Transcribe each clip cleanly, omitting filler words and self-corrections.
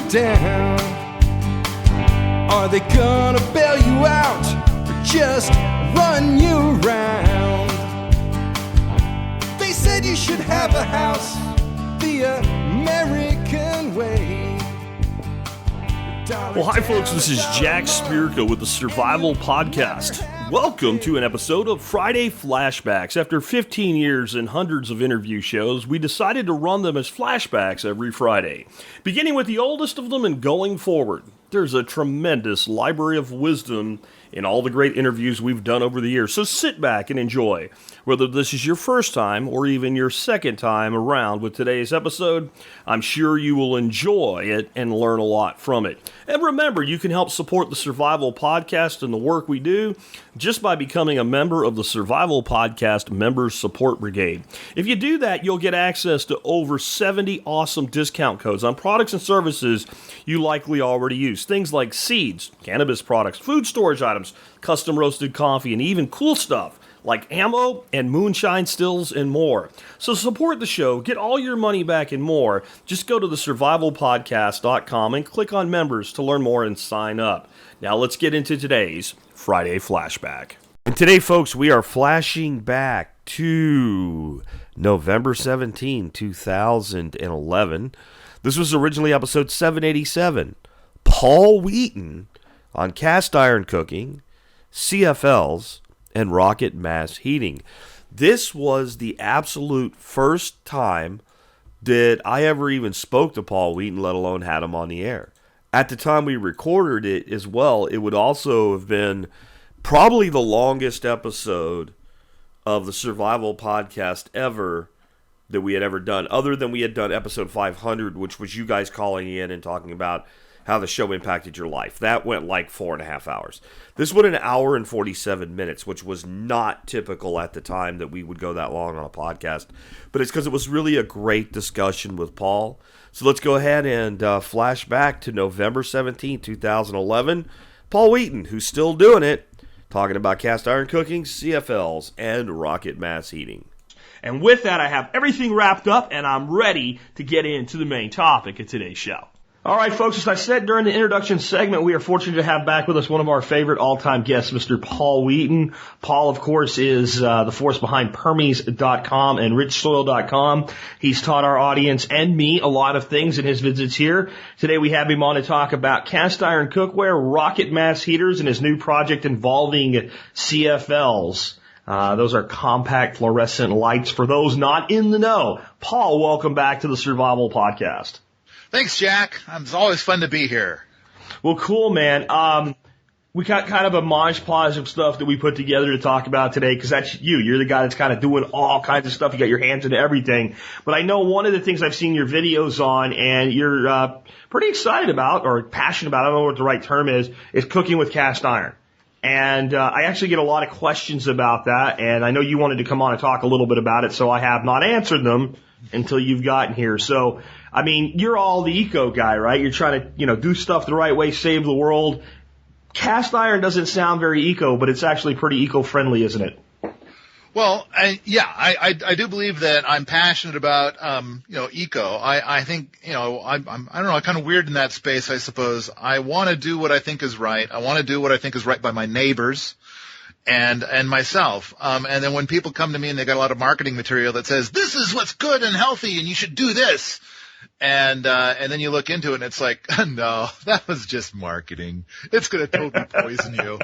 down? Are they gonna bail you out or just run you around? They said you should have a house the American way. Well, hi folks, this is Jack Spirko with the Survival Podcast. Welcome to an episode of Friday Flashbacks. After 15 years and hundreds of interview shows, we decided to run them as flashbacks every Friday. Beginning with the oldest of them and going forward. There's a tremendous library of wisdom in all the great interviews we've done over the years, so sit back and enjoy. Whether this is your first time or even your second time around with today's episode, I'm sure you will enjoy it and learn a lot from it. And remember, you can help support the Survival Podcast and the work we do just by becoming a member of the Survival Podcast Members Support Brigade. If you do that, you'll get access to over 70 awesome discount codes on products and services you likely already use. Things like seeds, cannabis products, food storage items, custom roasted coffee, and even cool stuff like ammo and moonshine stills and more. So support the show, get all your money back and more. Just go to thesurvivalpodcast.com and click on members to learn more and sign up. Now let's get into today's Friday Flashback. And today, folks, we are flashing back to November 17, 2011. This was originally episode 787, Paul Wheaton on cast iron cooking, CFLs, and rocket mass heating. This was the absolute first time that I ever even spoke to Paul Wheaton, let alone had him on the air. At the time we recorded it as well, it would also have been probably the longest episode of the Survival Podcast ever that we had ever done, other than we had done episode 500, which was you guys calling in and talking about how the show impacted your life. That went like 4.5 hours. This went 1 hour and 47 minutes, which was not typical at the time that we would go that long on a podcast. But it's because it was really a great discussion with Paul. So let's go ahead and flash back to November 17, 2011. Paul Wheaton, who's still doing it, talking about cast iron cooking, CFLs, and rocket mass heating. And with that, I have everything wrapped up, and I'm ready to get into the main topic of today's show. All right, folks, as I said during the introduction segment, we are fortunate to have back with us one of our favorite all-time guests, Mr. Paul Wheaton. Paul, of course, is the force behind Permies.com and RichSoil.com. He's taught our audience and me a lot of things in his visits here. Today we have him on to talk about cast iron cookware, rocket mass heaters, and his new project involving CFLs. Those are compact fluorescent lights for those not in the know. Paul, welcome back to the Survival Podcast. Thanks, Jack. It's always fun to be here. Well, cool, man. We got kind of a montage of stuff that we put together to talk about today because that's you. You're the guy that's kind of doing all kinds of stuff. You got your hands into everything. But I know one of the things I've seen your videos on and you're pretty excited about or passionate about, I don't know what the right term is cooking with cast iron. And I actually get a lot of questions about that, and I know you wanted to come on and talk a little bit about it, so I have not answered them until you've gotten here. So, I mean, you're all the eco guy, right? You're trying to, do stuff the right way, save the world. Cast iron doesn't sound very eco, but it's actually pretty eco-friendly, isn't it? Well, I do believe that I'm passionate about, eco. I think, I don't know, I'm kind of weird in that space, I suppose. I want to do what I think is right. I want to do what I think is right by my neighbors and myself. And then when people come to me and they got a lot of marketing material that says, this is what's good and healthy and you should do this. And then you look into it and it's like, no, that was just marketing. It's going to totally poison you.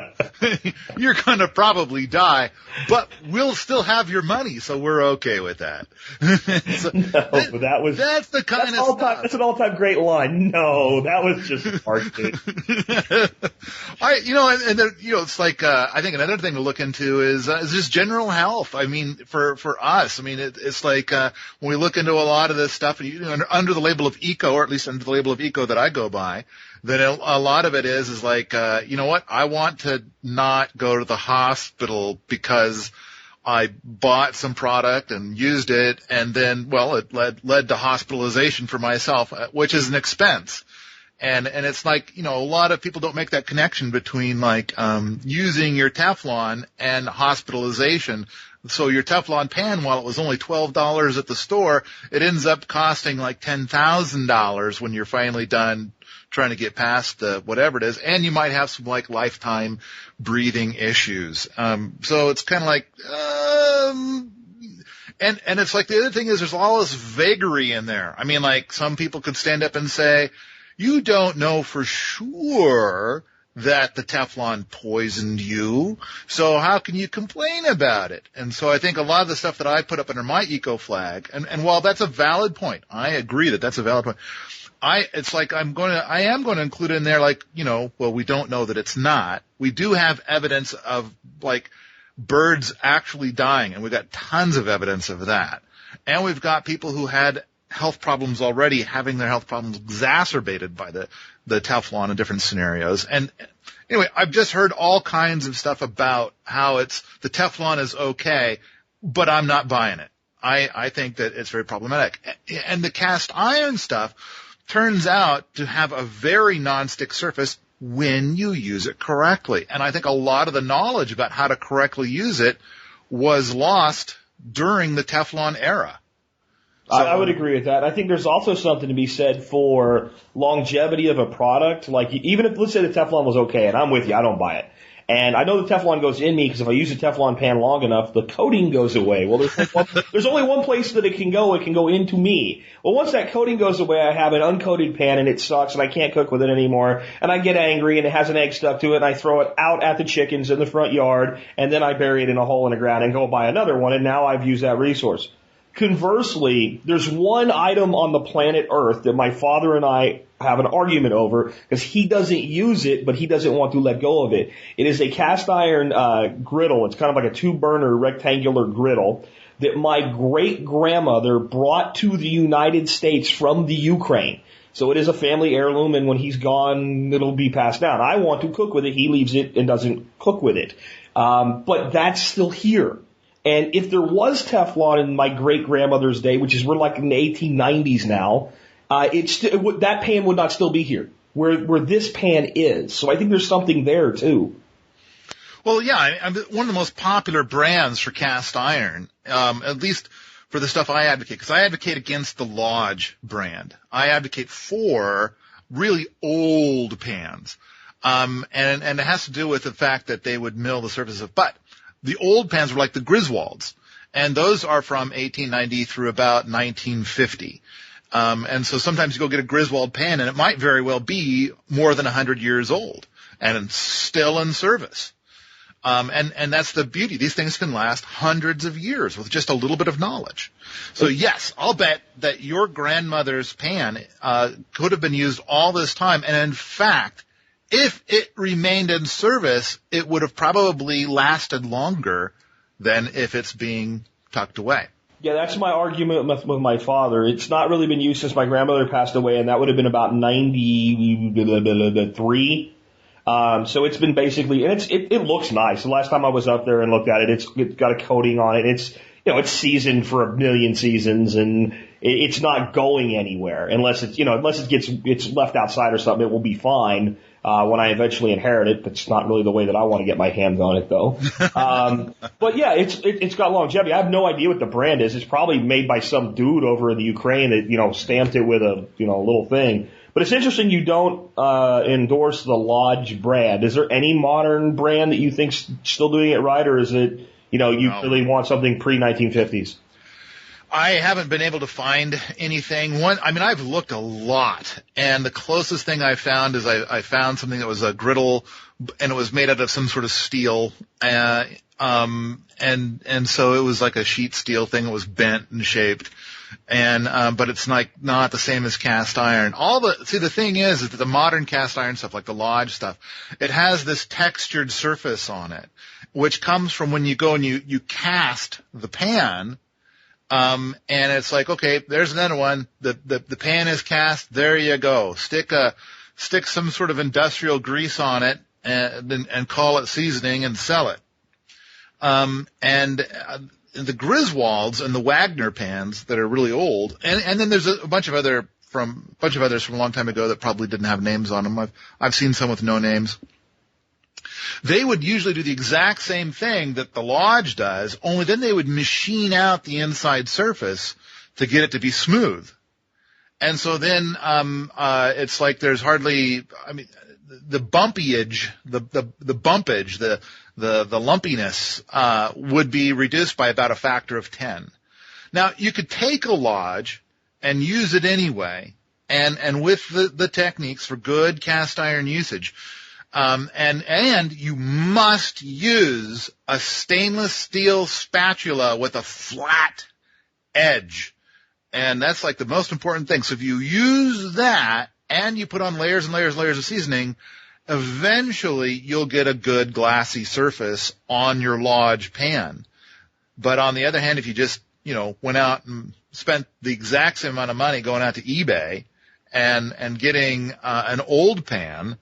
You're going to probably die, but we'll still have your money. So we're okay with that. That's the kind of stuff. That's an all-time great line. No, that was just marketing. It's like, I think another thing to look into is just general health. I mean, for us, I mean, it's like, when we look into a lot of this stuff under the label of eco, or at least under the label of eco that I go by, then a lot of it is like, you know what? I want to not go to the hospital because I bought some product and used it, and then, well, it led to hospitalization for myself, which is an expense. And it's like, a lot of people don't make that connection between like, using your Teflon and hospitalization. So your Teflon pan, while it was only $12 at the store, it ends up costing like $10,000 when you're finally done trying to get past the whatever it is, and you might have some like lifetime breathing issues. So it's kind of like, and it's like the other thing is there's all this vagary in there. I mean, like some people could stand up and say, you don't know for sure that the Teflon poisoned you, so how can you complain about it? And so I think a lot of the stuff that I put up under my eco flag, and while that's a valid point, I agree that that's a valid point. I am going to include in there, like, well, we don't know that it's not. We do have evidence of like birds actually dying, and we've got tons of evidence of that. And we've got people who had health problems already having their health problems exacerbated by the Teflon in different scenarios. And anyway, I've just heard all kinds of stuff about how the Teflon is okay, but I'm not buying it. I think that it's very problematic. And the cast iron stuff turns out to have a very nonstick surface when you use it correctly. And I think a lot of the knowledge about how to correctly use it was lost during the Teflon era. So, I would agree with that. I think there's also something to be said for longevity of a product. Like, even if, let's say the Teflon was okay, and I'm with you, I don't buy it. And I know the Teflon goes in me because if I use a Teflon pan long enough, the coating goes away. Well, there's only one place that it can go. It can go into me. Well, once that coating goes away, I have an uncoated pan and it sucks and I can't cook with it anymore. And I get angry and it has an egg stuck to it and I throw it out at the chickens in the front yard and then I bury it in a hole in the ground and go buy another one. And now I've used that resource. Conversely, there's one item on the planet Earth that my father and I have an argument over because he doesn't use it, but he doesn't want to let go of it. It is a cast iron griddle. It's kind of like a 2-burner rectangular griddle that my great-grandmother brought to the United States from the Ukraine. So it is a family heirloom, and when he's gone, it'll be passed down. I want to cook with it. He leaves it and doesn't cook with it. But that's still here. And if there was Teflon in my great-grandmother's day, which is we're like in the 1890s now, that pan would not still be here, where this pan is. So I think there's something there, too. Well, yeah, one of the most popular brands for cast iron, at least for the stuff I advocate, because I advocate against the Lodge brand. I advocate for really old pans. And it has to do with the fact that they would mill the surface of butt. The old pans were like the Griswolds, and those are from 1890 through about 1950. And so sometimes you go get a Griswold pan, and it might very well be more than 100 years old and still in service. And that's the beauty. These things can last hundreds of years with just a little bit of knowledge. So yes, I'll bet that your grandmother's pan could have been used all this time, and in fact, if it remained in service, it would have probably lasted longer than if it's being tucked away. Yeah, that's my argument with my father. It's not really been used since my grandmother passed away, and that would have been about 93. So it's been basically, and it looks nice. The last time I was up there and looked at it, it's got a coating on it. It's seasoned for a million seasons, and it's not going anywhere unless it's left outside or something. It will be fine. When I eventually inherit it, that's not really the way that I want to get my hands on it, though. But yeah, it's got longevity. I have no idea what the brand is. It's probably made by some dude over in the Ukraine that, stamped it with a, little thing. But it's interesting you don't, endorse the Lodge brand. Is there any modern brand that you think's still doing it right, or is it, no. Really want something pre-1950s? I haven't been able to find anything. I've looked a lot, and the closest thing I found is I found something that was a griddle, and it was made out of some sort of steel, and so it was like a sheet steel thing. It was bent and shaped, and but it's like not the same as cast iron. The thing is that the modern cast iron stuff, like the Lodge stuff, it has this textured surface on it, which comes from when you go and you cast the pan. And it's like, okay, there's another one. The pan is cast. There you go. Stick some sort of industrial grease on it and call it seasoning and sell it. The Griswolds and the Wagner pans that are really old, and then there's a bunch of others from a long time ago that probably didn't have names on them. I've seen some with no names. They would usually do the exact same thing that the Lodge does, only then they would machine out the inside surface to get it to be smooth. And so then it's like there's hardly, I mean, the bumpage, the lumpiness would be reduced by about a factor of 10. Now, you could take a lodge and use it anyway, and with the techniques for good cast iron usage, and you must use a stainless steel spatula with a flat edge. And that's like the most important thing. So if you use that and you put on layers and layers and layers of seasoning, eventually you'll get a good glassy surface on your lodge pan. But on the other hand, if you just, went out and spent the exact same amount of money going out to eBay and getting an old pan,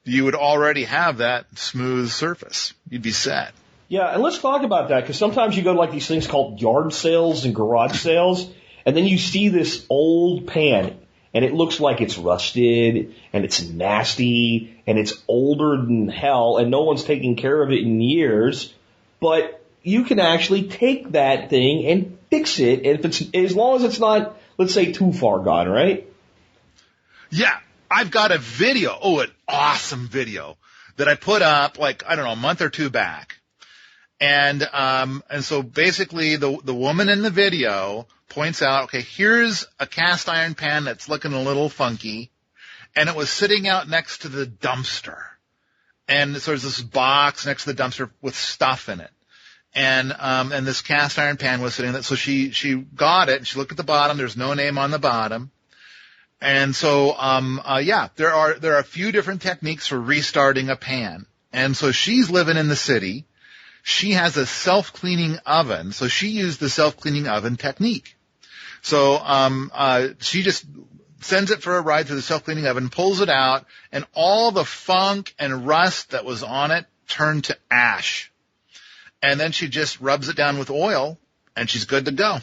you would already have that smooth surface. You'd be set. Yeah, and let's talk about that, because sometimes you go to like these things called yard sales and garage sales, and then you see this old pan, and it looks like it's rusted, and it's nasty, and it's older than hell, and no one's taking care of it in years, but you can actually take that thing and fix it, and if it's, as long as it's not, let's say, too far gone, right? Yeah, I've got a video, an awesome video that I put up a month or two back. And so basically the woman in the video points out, okay, here's a cast iron pan that's looking a little funky, and it was sitting out next to the dumpster. And so there's this box next to the dumpster with stuff in it. And this cast iron pan was sitting there. So she got it, and she looked at the bottom. There's no name on the bottom. And so, there are a few different techniques for restarting a pan. And so she's living in the city. She has a self-cleaning oven, so she used the self-cleaning oven technique. So she just sends it for a ride through the self-cleaning oven, pulls it out, and all the funk and rust that was on it turned to ash. And then she just rubs it down with oil, and she's good to go.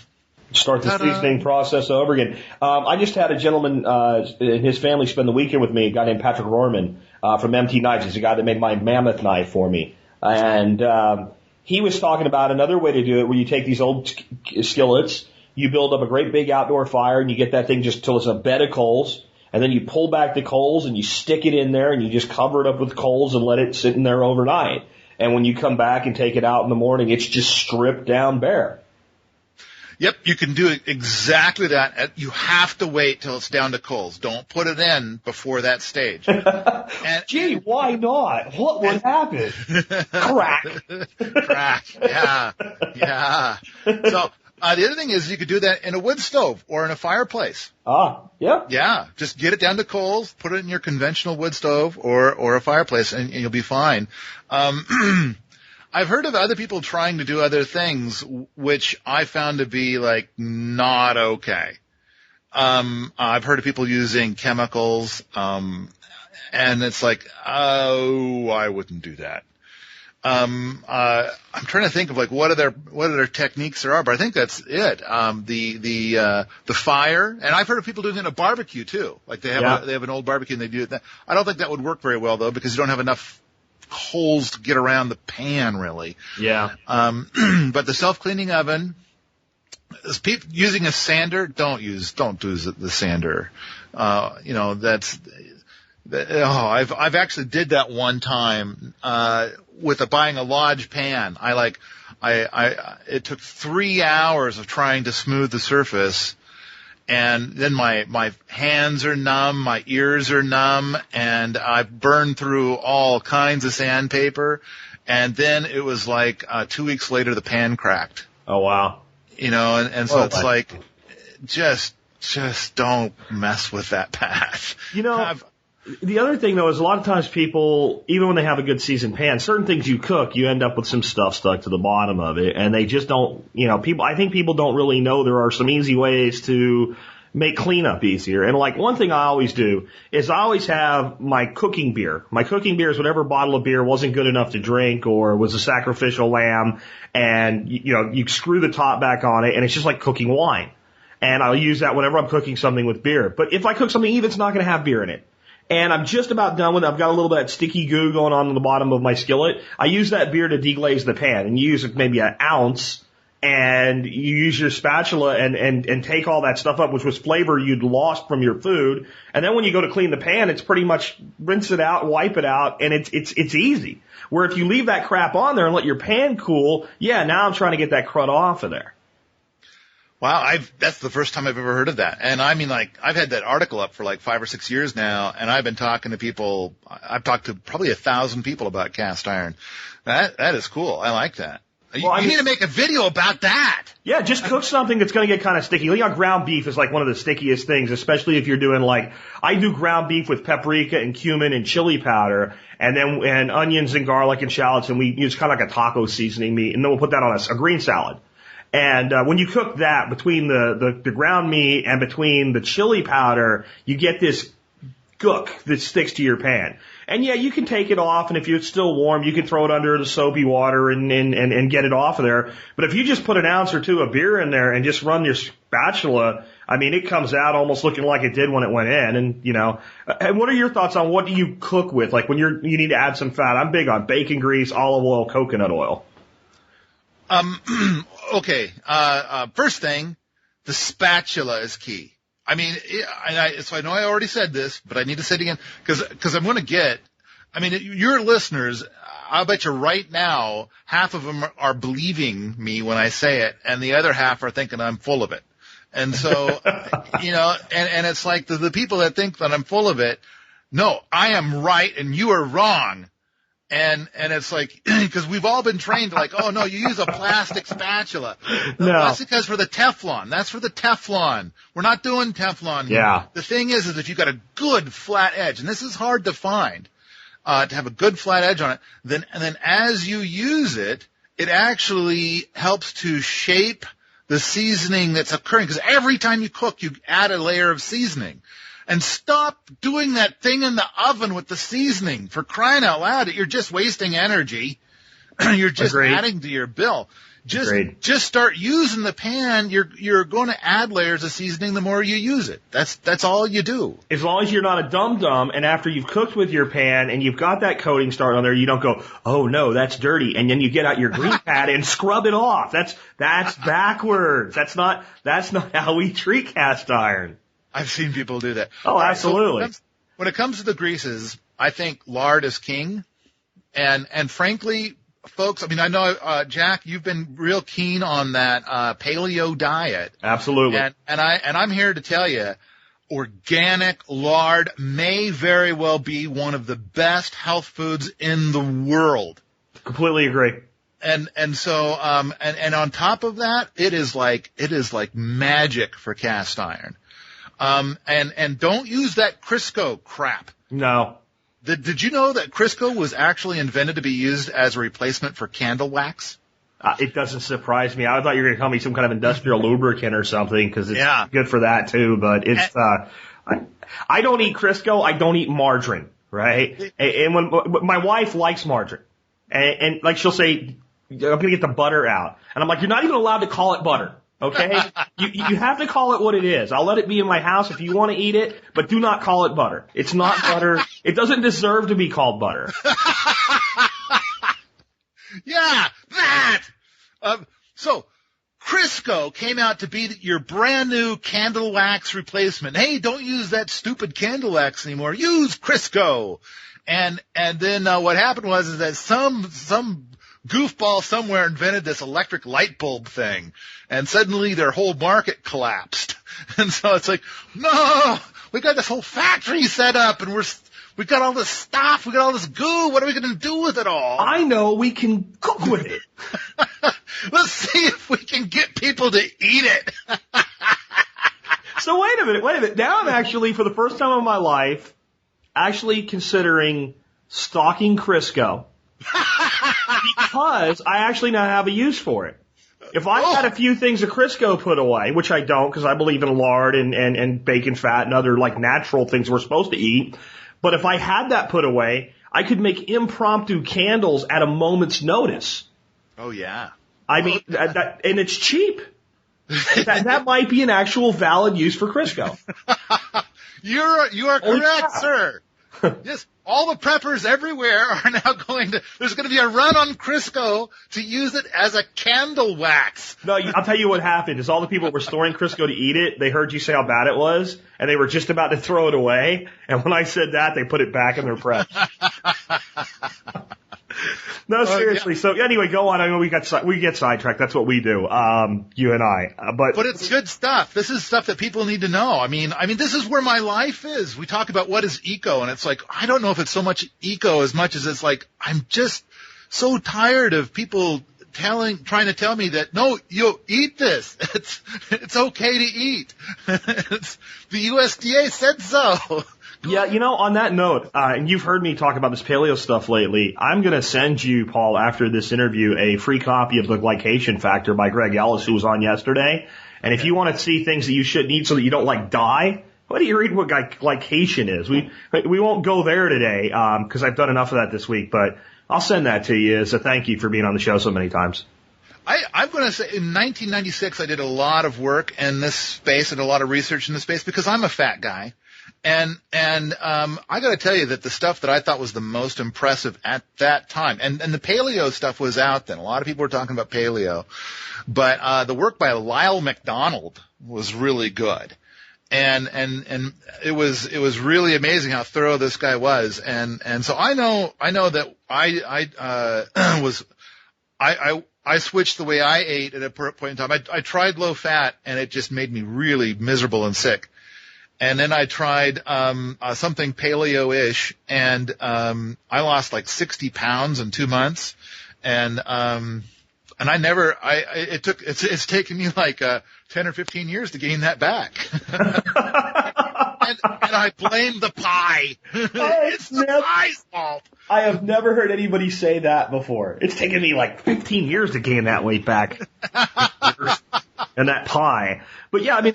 Start the seasoning process over again. I just had a gentleman and his family spend the weekend with me, a guy named Patrick Rohrman from MT Knives. He's a guy that made my mammoth knife for me. And he was talking about another way to do it, where you take these old skillets, you build up a great big outdoor fire, and you get that thing just till it's a bed of coals, and then you pull back the coals and you stick it in there, and you just cover it up with coals and let it sit in there overnight. And when you come back and take it out in the morning, it's just stripped down bare. Yep, you can do exactly that. You have to wait till it's down to coals. Don't put it in before that stage. Gee, why not? What would happen? Crack. Crack, yeah. So the other thing is you could do that in a wood stove or in a fireplace. Yeah. Yeah, just get it down to coals, put it in your conventional wood stove or a fireplace, and you'll be fine. I've heard of other people trying to do other things, which I found to be not okay. I've heard of people using chemicals, and it's I wouldn't do that. I'm trying to think of what other techniques there are, but I think that's it. The fire, and I've heard of people doing it in a barbecue too. They have an old barbecue and they do it. I don't think that would work very well though, because you don't have enough coals to get around the pan, really. Yeah. But the self-cleaning oven, using a sander, don't do the sander. I've actually did that one time, with buying a lodge pan. It took 3 hours of trying to smooth the surface. And then my hands are numb, my ears are numb, and I've burned through all kinds of sandpaper. And then it was 2 weeks later, the pan cracked. Oh, wow. So it's just don't mess with that path. The other thing, though, is a lot of times people, even when they have a good seasoned pan, certain things you cook, you end up with some stuff stuck to the bottom of it, and they just don't, I think people don't really know there are some easy ways to make cleanup easier. And one thing I always do is I always have my cooking beer. My cooking beer is whatever bottle of beer wasn't good enough to drink or was a sacrificial lamb, and, you screw the top back on it, and it's just like cooking wine. And I'll use that whenever I'm cooking something with beer. But if I cook something even, it's not going to have beer in it. And I'm just about done with it. I've got a little bit of sticky goo going on the bottom of my skillet. I use that beer to deglaze the pan, and you use maybe an ounce, and you use your spatula and take all that stuff up, which was flavor you'd lost from your food. And then when you go to clean the pan, it's pretty much rinse it out, wipe it out, and it's easy. Where if you leave that crap on there and let your pan cool, now I'm trying to get that crud off of there. Wow, that's the first time I've ever heard of that. And I mean, like, I've had that article up for like 5 or 6 years now, and I've been talking to people. I've talked to probably 1,000 people about cast iron. That is cool. I like that. Well, you need to make a video about that. Yeah, just cook something that's going to get kind of sticky. You know, ground beef is like one of the stickiest things, especially if you're doing like, I do ground beef with paprika and cumin and chili powder, and onions and garlic and shallots, and we use kind of like a taco seasoning meat, and then we'll put that on a green salad. And when you cook that between the ground meat and between the chili powder, you get this gook that sticks to your pan. And you can take it off, and if it's still warm, you can throw it under the soapy water and get it off of there. But if you just put an ounce or two of beer in there and just run your spatula, I mean, it comes out almost looking like it did when it went in. And, and what are your thoughts on what do you cook with? Like when you need to add some fat. I'm big on bacon grease, olive oil, coconut oil. Okay. First thing, the spatula is key. I mean, so I know I already said this, but I need to say it again because I'm going to get. I mean, your listeners, I'll bet you right now, half of them are believing me when I say it, and the other half are thinking I'm full of it. And so, and it's like the people that think that I'm full of it. No, I am right, and you are wrong. And it's like, because we've all been trained like, oh no, you use a plastic spatula. No. That's because for the Teflon. That's for the Teflon. We're not doing Teflon. Yeah. The thing is if you've got a good flat edge, and this is hard to find, to have a good flat edge on it, then as you use it, it actually helps to shape the seasoning that's occurring. Because every time you cook, you add a layer of seasoning. And stop doing that thing in the oven with the seasoning. For crying out loud, you're just wasting energy. You're just adding to your bill. Just start using the pan. You're going to add layers of seasoning the more you use it. That's all you do. As long as you're not a dum-dum, and after you've cooked with your pan and you've got that coating started on there, you don't go, oh no, that's dirty, and then you get out your grease pad and scrub it off. That's backwards. That's not how we treat cast iron. I've seen people do that. Oh, absolutely. So when it comes to the greases, I think lard is king. And frankly, folks, I mean, I know, Jack, you've been real keen on that paleo diet. Absolutely. And I'm here to tell you, organic lard may very well be one of the best health foods in the world. Completely agree. And so and on top of that, it is like magic for cast iron. And don't use that Crisco crap. No. Did you know that Crisco was actually invented to be used as a replacement for candle wax? It doesn't surprise me. I thought you were going to tell me some kind of industrial lubricant or something because it's good for that too. But it's I don't eat Crisco. I don't eat margarine, right? And when my wife likes margarine, and like she'll say, I'm going to get the butter out, and I'm like, you're not even allowed to call it butter. Okay? You have to call it what it is. I'll let it be in my house if you want to eat it, but do not call it butter. It's not butter. It doesn't deserve to be called butter. Yeah, that! So, Crisco came out to be your brand new candle wax replacement. Hey, don't use that stupid candle wax anymore. Use Crisco. And then what happened was that some goofball somewhere invented this electric light bulb thing, and suddenly their whole market collapsed. And so it's like, no, we got this whole factory set up, and we got all this stuff, we got all this goo. What are we going to do with it all? I know, we can cook with it. Let's see if we can get people to eat it. So wait a minute. Now I'm actually, for the first time in my life, actually considering stocking Crisco. Because I actually now have a use for it. If I had a few things of Crisco put away, which I don't because I believe in lard and bacon fat and other like natural things we're supposed to eat, but if I had that put away, I could make impromptu candles at a moment's notice. Oh, yeah. I mean, and it's cheap. That might be an actual valid use for Crisco. You are correct, sir. Yes, all the preppers everywhere are now there's going to be a run on Crisco to use it as a candle wax. No, I'll tell you what happened is all the people that were storing Crisco to eat it, they heard you say how bad it was, and they were just about to throw it away. And when I said that, they put it back in their prep. No, seriously. Yeah. So anyway, go on. I know we get sidetracked. That's what we do, you and I. But it's good stuff. This is stuff that people need to know. I mean, this is where my life is. We talk about what is eco, and it's like, I don't know if it's so much eco as much as it's like, I'm just so tired of people trying to tell me that, no, you eat this. It's okay to eat. The USDA said so. Yeah, on that note, and you've heard me talk about this paleo stuff lately, I'm going to send you, Paul, after this interview, a free copy of the Glycation Factor by Greg Ellis, who was on yesterday. And if you want to see things that you shouldn't eat so that you don't, die, why don't you read what glycation is? We won't go there today, because I've done enough of that this week, but I'll send that to you as a thank you for being on the show so many times. I'm going to say in 1996, I did a lot of work in this space and a lot of research in this space because I'm a fat guy. And I got to tell you that the stuff that I thought was the most impressive at that time, and the paleo stuff was out then. A lot of people were talking about paleo, but the work by Lyle McDonald was really good, and it was really amazing how thorough this guy was, and so I know that I switched the way I ate at a point in time. I tried low fat, and it just made me really miserable and sick. And then I tried something paleo-ish, and I lost like 60 pounds in 2 months. And it's taken me like 10 or 15 years to gain that back. and I blame the pie. It's the pie's fault. I have never heard anybody say that before. It's taken me like 15 years to gain that weight back. And that pie. But yeah, I mean,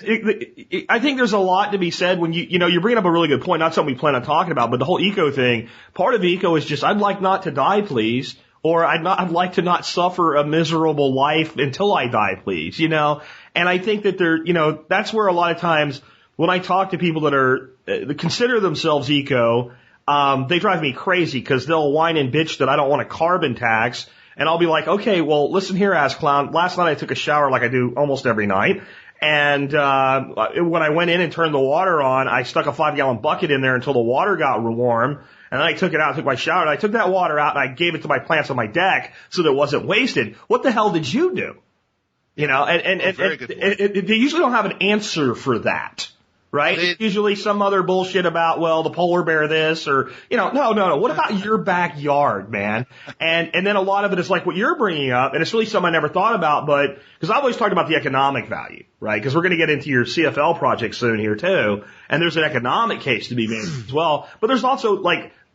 I think there's a lot to be said when you're bringing up a really good point, not something we plan on talking about, but the whole eco thing. Part of eco is just, I'd like not to die, please. Or I'd like to not suffer a miserable life until I die, please, And I think that that's where a lot of times when I talk to people that consider themselves eco, they drive me crazy because they'll whine and bitch that I don't want a carbon tax. And I'll be like, okay, well, listen here, ass clown. Last night I took a shower like I do almost every night. And when I went in and turned the water on, I stuck a 5-gallon bucket in there until the water got warm. And then I took it out, took my shower, and I took that water out and I gave it to my plants on my deck so that it wasn't wasted. What the hell did you do? They usually don't have an answer for that. Right? It's usually some other bullshit about, well, the polar bear this or, no. What about your backyard, man? And then a lot of it is like what you're bringing up, and it's really something I never thought about, but, because I've always talked about the economic value, right? Because we're going to get into your CFL project soon here too, and there's an economic case to be made as well. But there's also,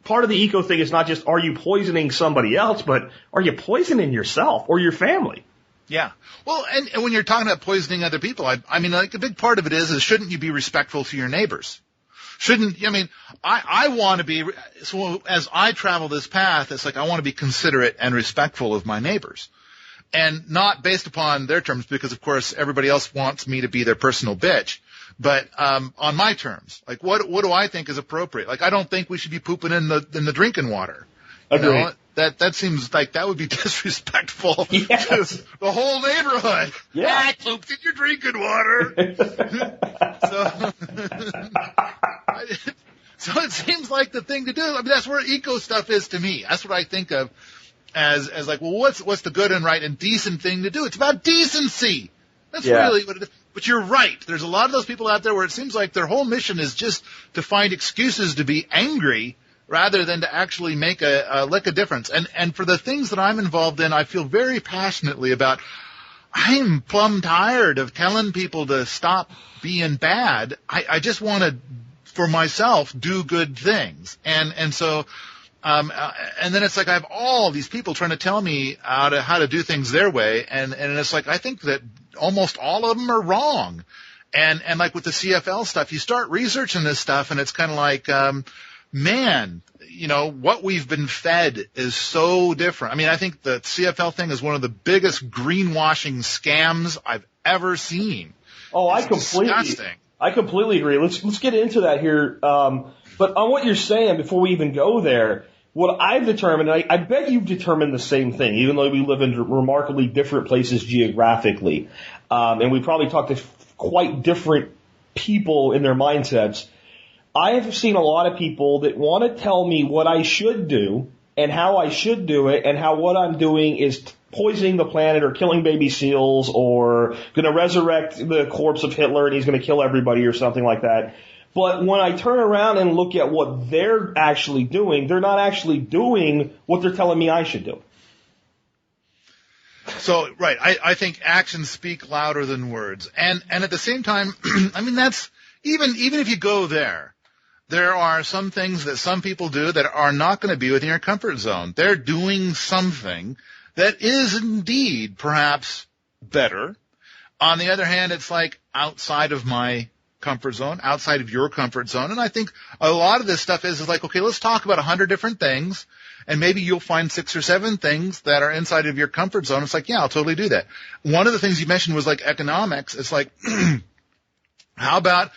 part of the eco thing is not just are you poisoning somebody else, but are you poisoning yourself or your family? Yeah. Well, and when you're talking about poisoning other people, I mean, a big part of it is shouldn't you be respectful to your neighbors? I want to be, so as I travel this path, it's like I want to be considerate and respectful of my neighbors. And not based upon their terms, because of course everybody else wants me to be their personal bitch, but on my terms. Like what do I think is appropriate? Like I don't think we should be pooping in the drinking water. Agreed. That seems like that would be disrespectful yes. to the whole neighborhood. Yeah. I pooped in your drinking water. So it seems like the thing to do. I mean, that's where eco stuff is to me. That's what I think of as like, well, what's the good and right and decent thing to do? It's about decency. That's really what it is. But you're right. There's a lot of those people out there where it seems like their whole mission is just to find excuses to be angry rather than to actually make a lick of difference. And for the things that I'm involved in, I feel very passionately about. I'm plumb tired of telling people to stop being bad. I just want to, for myself, do good things. And so, and then it's like I have all these people trying to tell me how to do things their way. And it's like, I think that almost all of them are wrong. And like with the CFL stuff, you start researching this stuff and it's kind of like, man, what we've been fed is so different. I mean, I think the CFL thing is one of the biggest greenwashing scams I've ever seen. Oh, it's disgusting. I completely agree. Let's get into that here. But on what you're saying, before we even go there, what I've determined, I bet you've determined the same thing, even though we live in remarkably different places geographically, and we probably talk to quite different people in their mindsets. I have seen a lot of people that want to tell me what I should do and how I should do it, and how what I'm doing is poisoning the planet or killing baby seals or going to resurrect the corpse of Hitler and he's going to kill everybody or something like that. But when I turn around and look at what they're actually doing, they're not actually doing what they're telling me I should do. So, right, I think actions speak louder than words. And at the same time, I mean, that's, even if you go there are some things that some people do that are not going to be within your comfort zone. They're doing something that is indeed perhaps better. On the other hand, it's like outside of my comfort zone, outside of your comfort zone. And I think a lot of this stuff is like, okay, let's talk about 100 different things, and maybe you'll find 6 or 7 things that are inside of your comfort zone. It's like, yeah, I'll totally do that. One of the things you mentioned was like economics. It's like, how about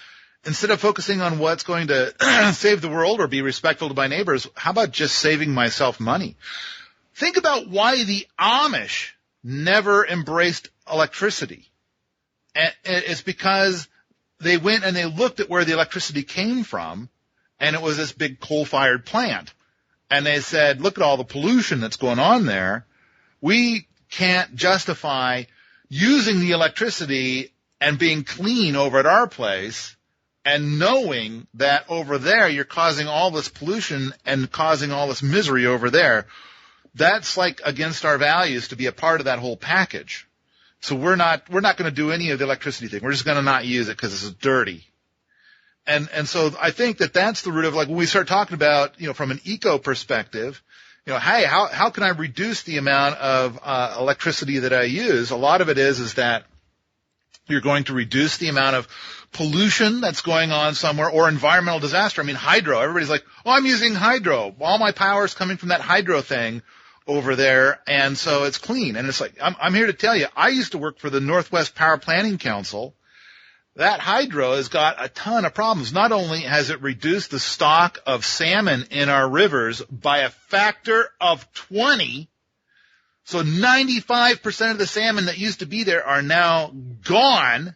instead of focusing on what's going to save the world or be respectful to my neighbors, how about just saving myself money? Think about why the Amish never embraced electricity. And it's because they went and they looked at where the electricity came from, and it was this big coal-fired plant. And they said, look at all the pollution that's going on there. We can't justify using the electricity and being clean over at our place, and knowing that over there you're causing all this pollution and causing all this misery over there. That's like against our values to be a part of that whole package. So we're not going to do any of the electricity thing. We're just going to not use it because it's dirty. And so I think that that's the root of, like, when we start talking about, from an eco perspective, hey, how can I reduce the amount of electricity that I use? A lot of it is that you're going to reduce the amount of pollution that's going on somewhere, or environmental disaster. I mean, hydro. Everybody's like, oh, I'm using hydro. All my power is coming from that hydro thing over there, and so it's clean. And it's like, I'm here to tell you, I used to work for the Northwest Power Planning Council. That hydro has got a ton of problems. Not only has it reduced the stock of salmon in our rivers by a factor of 20, so 95% of the salmon that used to be there are now gone.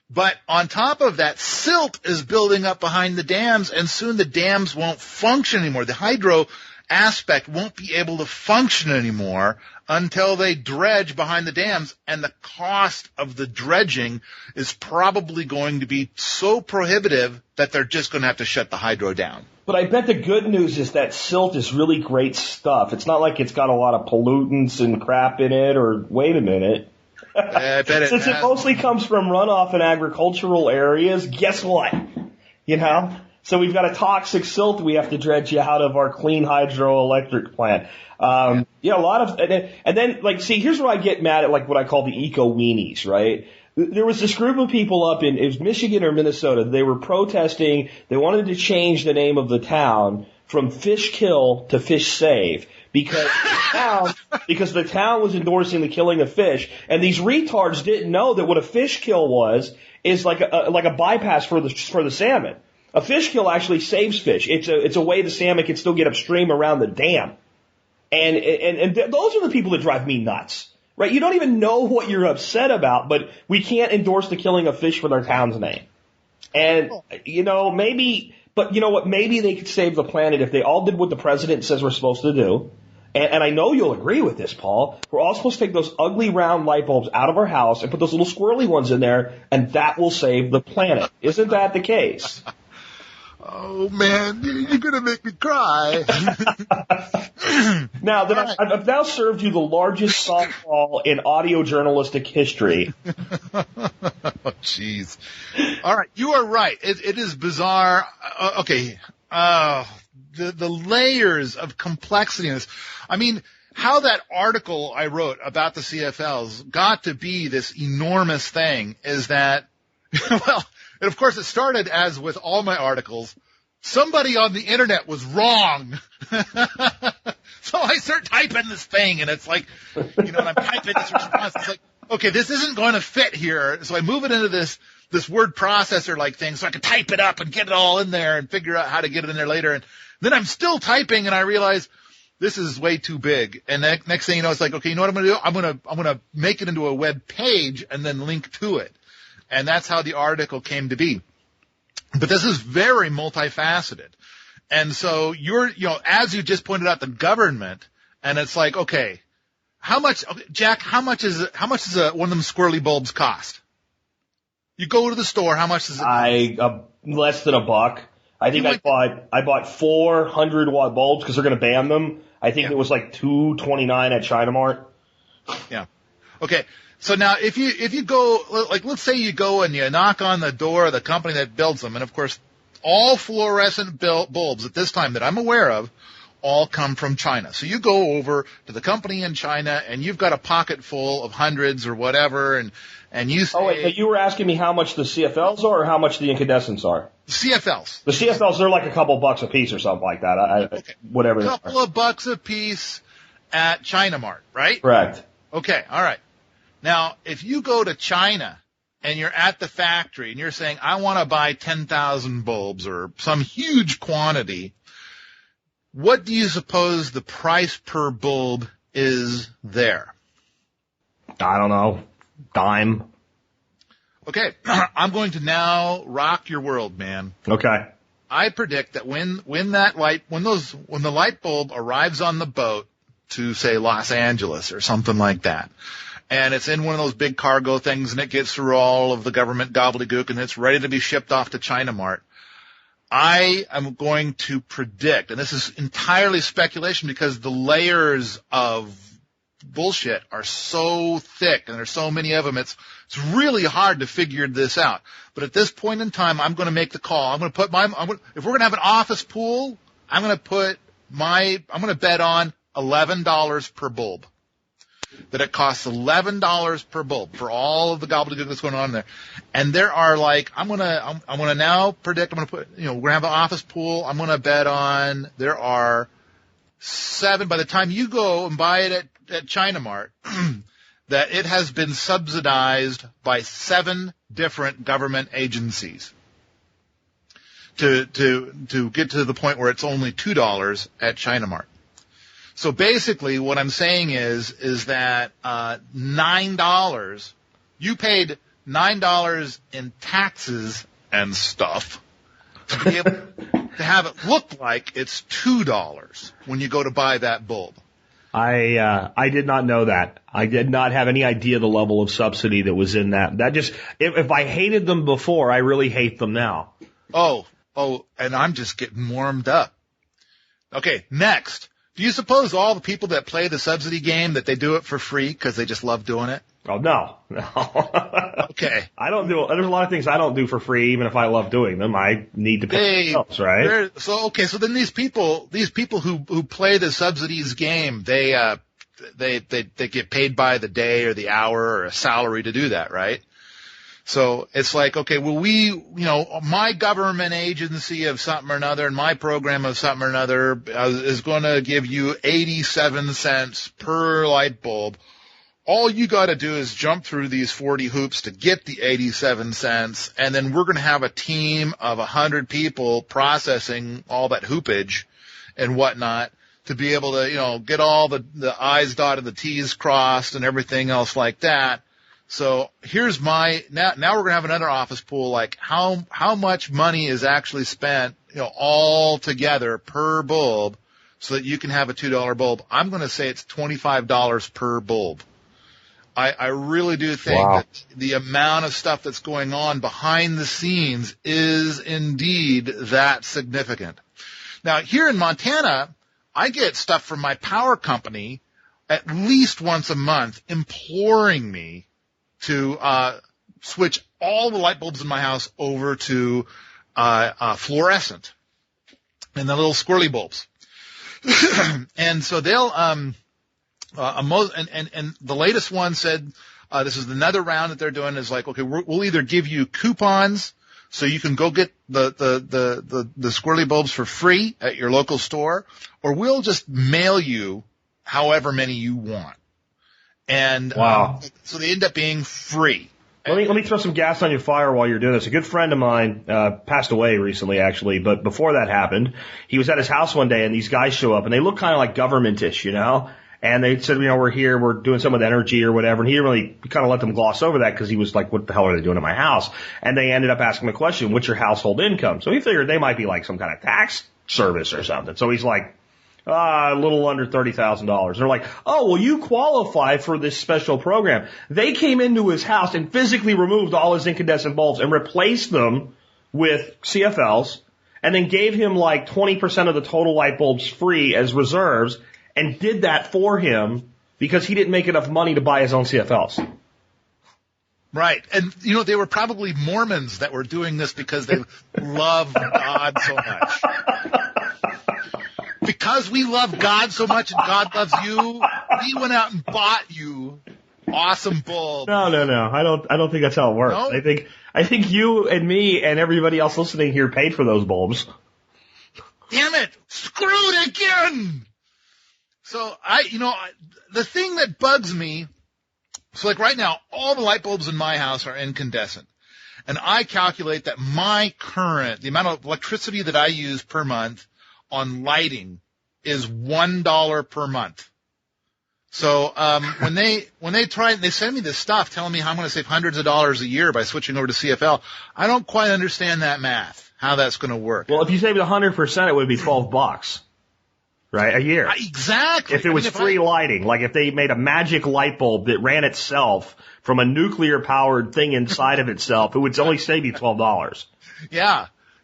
But on top of that, silt is building up behind the dams, and soon the dams won't function anymore. The hydro aspect won't be able to function anymore until they dredge behind the dams, and the cost of the dredging is probably going to be so prohibitive that they're just going to have to shut the hydro down. But I bet the good news is that silt is really great stuff. It's not like it's got a lot of pollutants and crap in it, or wait a minute. I bet it Since it mostly comes from runoff in agricultural areas, guess what? So we've got a toxic silt we have to dredge out of our clean hydroelectric plant. A lot of, and then like, see, here's where I get mad at, like, what I call the eco weenies, right? There was this group of people up in, it was Michigan or Minnesota. They were protesting. They wanted to change the name of the town from Fish Kill to Fish Save, because the town was endorsing the killing of fish, and these retards didn't know that what a fish kill is like a bypass for the salmon. A fish kill actually saves fish. It's a way the salmon can still get upstream around the dam, and those are the people that drive me nuts, right? You don't even know what you're upset about, but we can't endorse the killing of fish with our town's name, and maybe. But you know what? Maybe they could save the planet if they all did what the president says we're supposed to do. And I know you'll agree with this, Paul. We're all supposed to take those ugly round light bulbs out of our house and put those little squirrely ones in there, and that will save the planet. Isn't that the case? Oh, man, you're going to make me cry. Now, I've now served you the largest softball in audio journalistic history. Oh, jeez. All right, you are right. It is bizarre. Okay, the layers of complexity in this. I mean, how that article I wrote about the CFLs got to be this enormous thing is that, well, and of course it started as with all my articles, somebody on the internet was wrong. So I start typing this thing, and it's like, and I'm typing this response. It's like, okay, this isn't going to fit here. So I move it into this word processor like thing so I can type it up and get it all in there and figure out how to get it in there later. And then I'm still typing and I realize this is way too big. And next thing you know, it's like, okay, you know what I'm going to do? I'm going to make it into a web page and then link to it. And that's how the article came to be. But this is very multifaceted. And so as you just pointed out, the government, and it's like, okay, Jack, how much is one of them squirrely bulbs cost? You go to the store, how much does it cost? Less than $1. I think I bought 400 watt bulbs because they're going to ban them. I think it was like $2.29 at China Mart. Yeah. Okay. So now if you go, like, let's say you go and you knock on the door of the company that builds them, and of course all fluorescent bulbs at this time that I'm aware of all come from China. So you go over to the company in China and you've got a pocket full of hundreds or whatever, and you say... Oh, wait, but you were asking me how much the CFLs are or how much the incandescents are? CFLs. The CFLs, they're like a couple bucks a piece or something like that. Okay. Whatever. A couple of bucks a piece at China Mart, right? Correct. Okay, all right. Now, if you go to China and you're at the factory and you're saying, I want to buy 10,000 bulbs or some huge quantity, what do you suppose the price per bulb is there? I don't know. Dime. Okay, I'm going to now rock your world, man. Okay. I predict that when the light bulb arrives on the boat to, say, Los Angeles or something like that, and it's in one of those big cargo things and it gets through all of the government gobbledygook and it's ready to be shipped off to China Mart, I am going to predict, and this is entirely speculation because the layers of bullshit are so thick and there's so many of them, it's really hard to figure this out. But at this point in time, I'm going to make the call. I'm going to put if we're going to have an office pool, I'm going to bet on $11 per bulb. That it costs $11 per bulb for all of the gobbledygook that's going on there. And there are I'm going to now predict, we're going to have an office pool. I'm going to bet on there are 7, by the time you go and buy it at China Mart, that it has been subsidized by 7 different government agencies to get to the point where it's only $2 at China Mart. So basically what I'm saying is that $9, you paid $9 in taxes and stuff to be able to have it look like it's $2 when you go to buy that bulb. I did not know that. I did not have any idea the level of subsidy that was in that. That just, if I hated them before, I really hate them now. Oh, and I'm just getting warmed up. Okay, next. Do you suppose all the people that play the subsidy game that they do it for free because they just love doing it? Oh, no. Okay. I don't do, there's a lot of things I don't do for free, even if I love doing them. I need to pay myself, right? So then these people who play the subsidies game, they get paid by the day or the hour or a salary to do that, right? So it's like, okay, well, my government agency of something or another and my program of something or another is going to give you 87 cents per light bulb. All you got to do is jump through these 40 hoops to get the 87 cents, and then we're going to have a team of 100 people processing all that hoopage and whatnot to be able to, get all the I's dotted, the T's crossed, and everything else like that. So here's now we're going to have another office pool, like how much money is actually spent, all together per bulb so that you can have a $2 bulb. I'm going to say it's $25 per bulb. I really do think that the amount of stuff that's going on behind the scenes is indeed that significant. Now, here in Montana, I get stuff from my power company at least once a month imploring me to switch all the light bulbs in my house over to fluorescent and the little squirrely bulbs. And so they'll and the latest one said this is another round that they're doing is like, okay, we'll either give you coupons so you can go get the squirrely bulbs for free at your local store, or we'll just mail you however many you want. And Wow. So they end up being free. Let me throw some gas on your fire while you're doing this. A good friend of mine passed away recently, actually, but before that happened, he was at his house one day, and these guys show up, and they look kind of like government-ish, you know? And they said, we're here, we're doing some with energy or whatever, and he kind of let them gloss over that because he was like, what the hell are they doing at my house? And they ended up asking the question, what's your household income? So he figured they might be like some kind of tax service or something. So he's like, a little under $30,000. They're like, oh, well, you qualify for this special program. They came into his house and physically removed all his incandescent bulbs and replaced them with CFLs, and then gave him like 20% of the total light bulbs free as reserves, and did that for him because he didn't make enough money to buy his own CFLs. Right. And, they were probably Mormons that were doing this because they love God so much. Because we love God so much and God loves you, we went out and bought you awesome bulbs. No. I don't think that's how it works. No? I think you and me and everybody else listening here paid for those bulbs. Damn it! Screwed again! So the thing that bugs me, so like right now, all the light bulbs in my house are incandescent. And I calculate that the amount of electricity that I use per month on lighting is $1 per month. So when they send me this stuff telling me how I'm going to save hundreds of dollars a year by switching over to CFL, I don't quite understand that math, how that's going to work. Well, if you saved 100%, it would be $12, right, a year. Exactly. If it was free lighting, like if they made a magic light bulb that ran itself from a nuclear-powered thing inside of itself, it would only save you $12.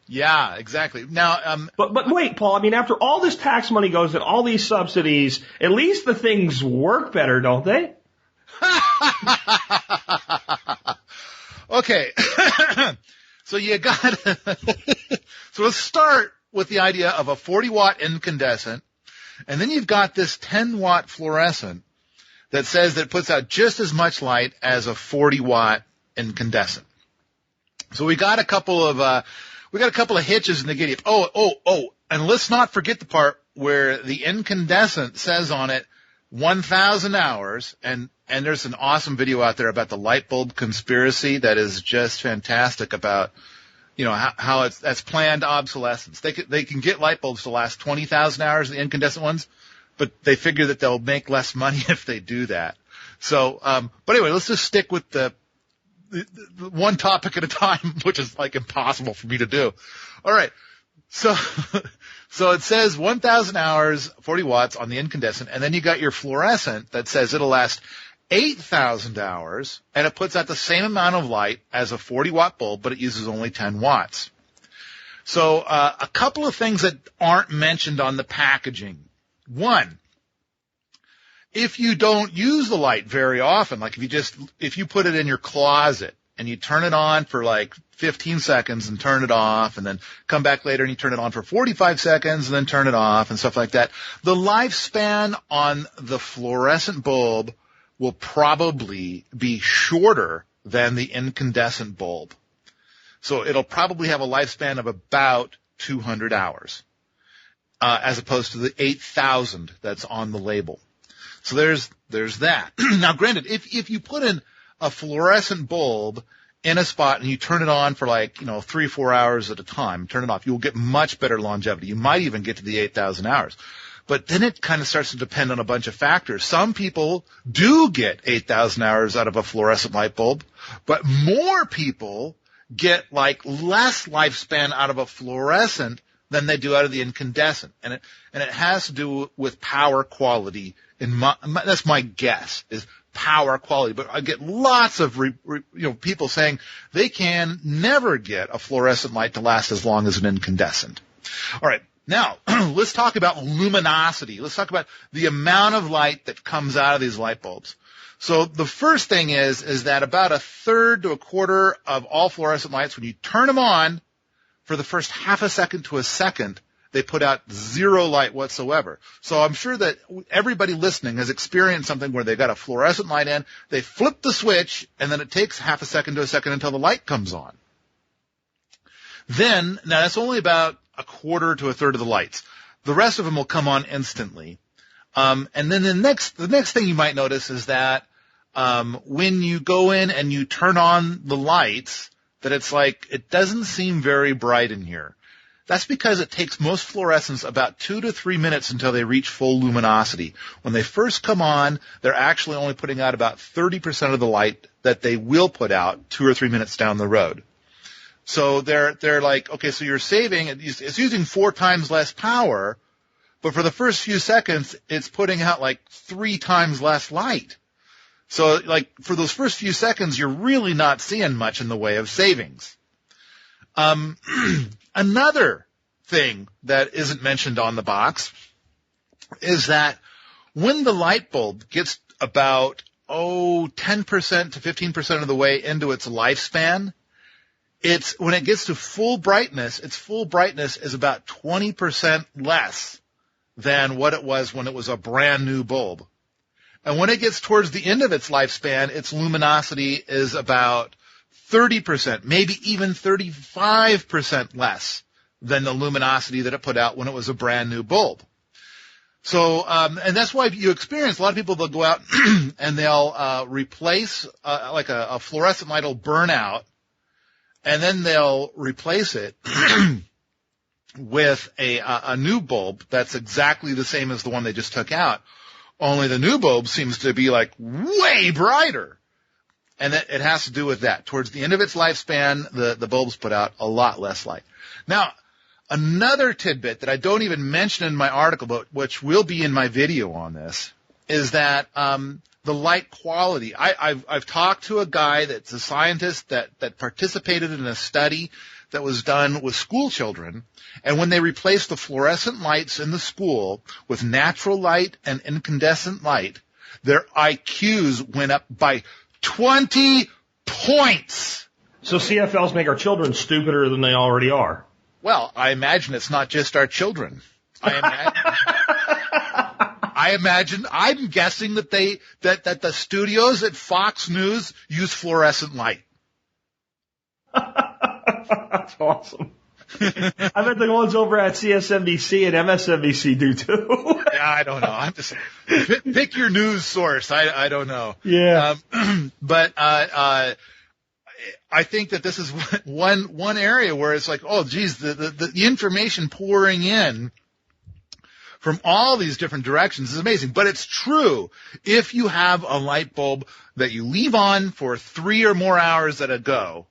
Yeah, exactly. Now, but wait, Paul. I mean, after all this tax money goes and all these subsidies, at least the things work better, don't they? Okay. So so let's start with the idea of a 40-watt incandescent, and then you've got this 10-watt fluorescent that says that it puts out just as much light as a 40-watt incandescent. So we got a couple of hitches in the giddy up. Oh, and let's not forget the part where the incandescent says on it 1,000 hours, and there's an awesome video out there about the light bulb conspiracy that is just fantastic about, how that's planned obsolescence. They can get light bulbs to last 20,000 hours, the incandescent ones, but they figure that they'll make less money if they do that. So, but anyway, let's just stick with the one topic at a time, which is like impossible for me to do. All right. So it says 1,000 hours, 40 watts on the incandescent, and then you got your fluorescent that says it'll last 8,000 hours, and it puts out the same amount of light as a 40-watt bulb, but it uses only 10 watts. So a couple of things that aren't mentioned on the packaging. One, if you don't use the light very often, like if you put it in your closet and you turn it on for like 15 seconds and turn it off, and then come back later and you turn it on for 45 seconds and then turn it off and stuff like that, the lifespan on the fluorescent bulb will probably be shorter than the incandescent bulb. So it'll probably have a lifespan of about 200 hours, as opposed to the 8,000 that's on the label. So there's that. Now, granted, if you put in a fluorescent bulb in a spot and you turn it on for 3 or 4 hours at a time, turn it off, you'll get much better longevity. You might even get to the 8,000 hours. But then it kind of starts to depend on a bunch of factors. Some people do get 8,000 hours out of a fluorescent light bulb, but more people get less lifespan out of a fluorescent than they do out of the incandescent. And it has to do with power quality. That's my guess, is power quality. But I get lots of people saying they can never get a fluorescent light to last as long as an incandescent. All right. Now, let's talk about luminosity. Let's talk about the amount of light that comes out of these light bulbs. So the first thing is that about a third to a quarter of all fluorescent lights, when you turn them on for the first half a second to a second, they put out zero light whatsoever. So I'm sure that everybody listening has experienced something where they've got a fluorescent light in, they flip the switch, and then it takes half a second to a second until the light comes on. Now that's only about a quarter to a third of the lights. The rest of them will come on instantly. And then the next thing you might notice is that when you go in and you turn on the lights, that it's like, it doesn't seem very bright in here. That's because it takes most fluorescents about 2 to 3 minutes until they reach full luminosity. When they first come on, they're actually only putting out about 30% of the light that they will put out 2 or 3 minutes down the road. So they're like, okay, so you're saving, it's using 4 times less power, but for the first few seconds, it's putting out like 3 times less light. So like for those first few seconds, you're really not seeing much in the way of savings. Another thing that isn't mentioned on the box is that when the light bulb gets about 10% to 15% of the way into its lifespan, when it gets to full brightness, its full brightness is about 20% less than what it was when it was a brand new bulb. And when it gets towards the end of its lifespan, its luminosity is about 30%, maybe even 35% less than the luminosity that it put out when it was a brand new bulb. So, and that's why you experience a lot of people, they'll go out and they'll replace, like a fluorescent light will burn out, and then they'll replace it with a new bulb that's exactly the same as the one they just took out, only the new bulb seems to be like way brighter. And it has to do with that. Towards the end of its lifespan, the bulbs put out a lot less light. Now, another tidbit that I don't even mention in my article, but which will be in my video on this, is that the light quality. I've talked to a guy that's a scientist that participated in a study that was done with school children, and when they replaced the fluorescent lights in the school with natural light and incandescent light, their IQs went up by 20 points. So CFLs make our children stupider than they already are. Well, I imagine it's not just our children. I'm guessing that that the studios at Fox News use fluorescent light. That's awesome. I bet the ones over at CSNBC and MSNBC do too. Yeah, I don't know. I'm just pick your news source. I don't know. Yeah. But I think that this is one area where it's like, oh, geez, the information pouring in from all these different directions is amazing. But it's true. If you have a light bulb that you leave on for 3 or more hours at a go,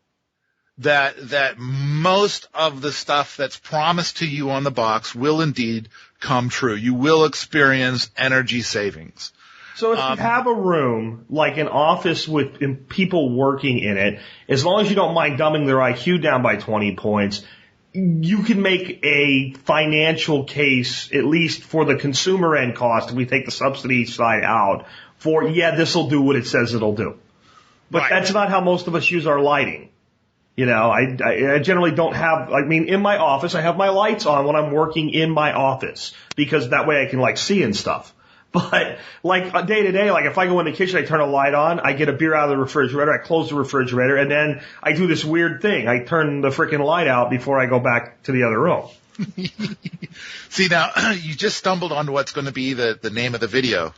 that most of the stuff that's promised to you on the box will indeed come true. You will experience energy savings. So if you have a room, like an office with people working in it, as long as you don't mind dumbing their IQ down by 20 points, you can make a financial case, at least for the consumer end cost, if we take the subsidy side out, for, yeah, this will do what it says it'll do. But Right. That's not how most of us use our lighting. You know, I generally don't have, I mean, in my office, I have my lights on when I'm working in my office, because that way I can, like, see and stuff. But, like, day to day, like, if I go in the kitchen, I turn a light on, I get a beer out of the refrigerator, I close the refrigerator, and then I do this weird thing. I turn the freaking light out before I go back to the other room. See, now, you just stumbled onto what's going to be the name of the video.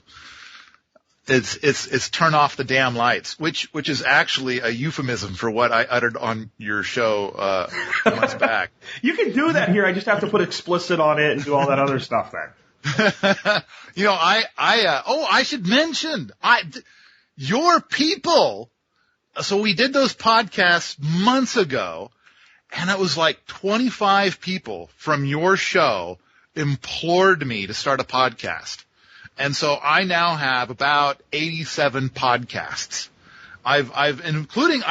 It's turn off the damn lights, which is actually a euphemism for what I uttered on your show months back. You can do that here. I just have to put explicit on it and do all that other stuff then. You know, I should mention, your people. So we did those podcasts months ago, and it was like 25 people from your show implored me to start a podcast. And so I now have about 87 podcasts. I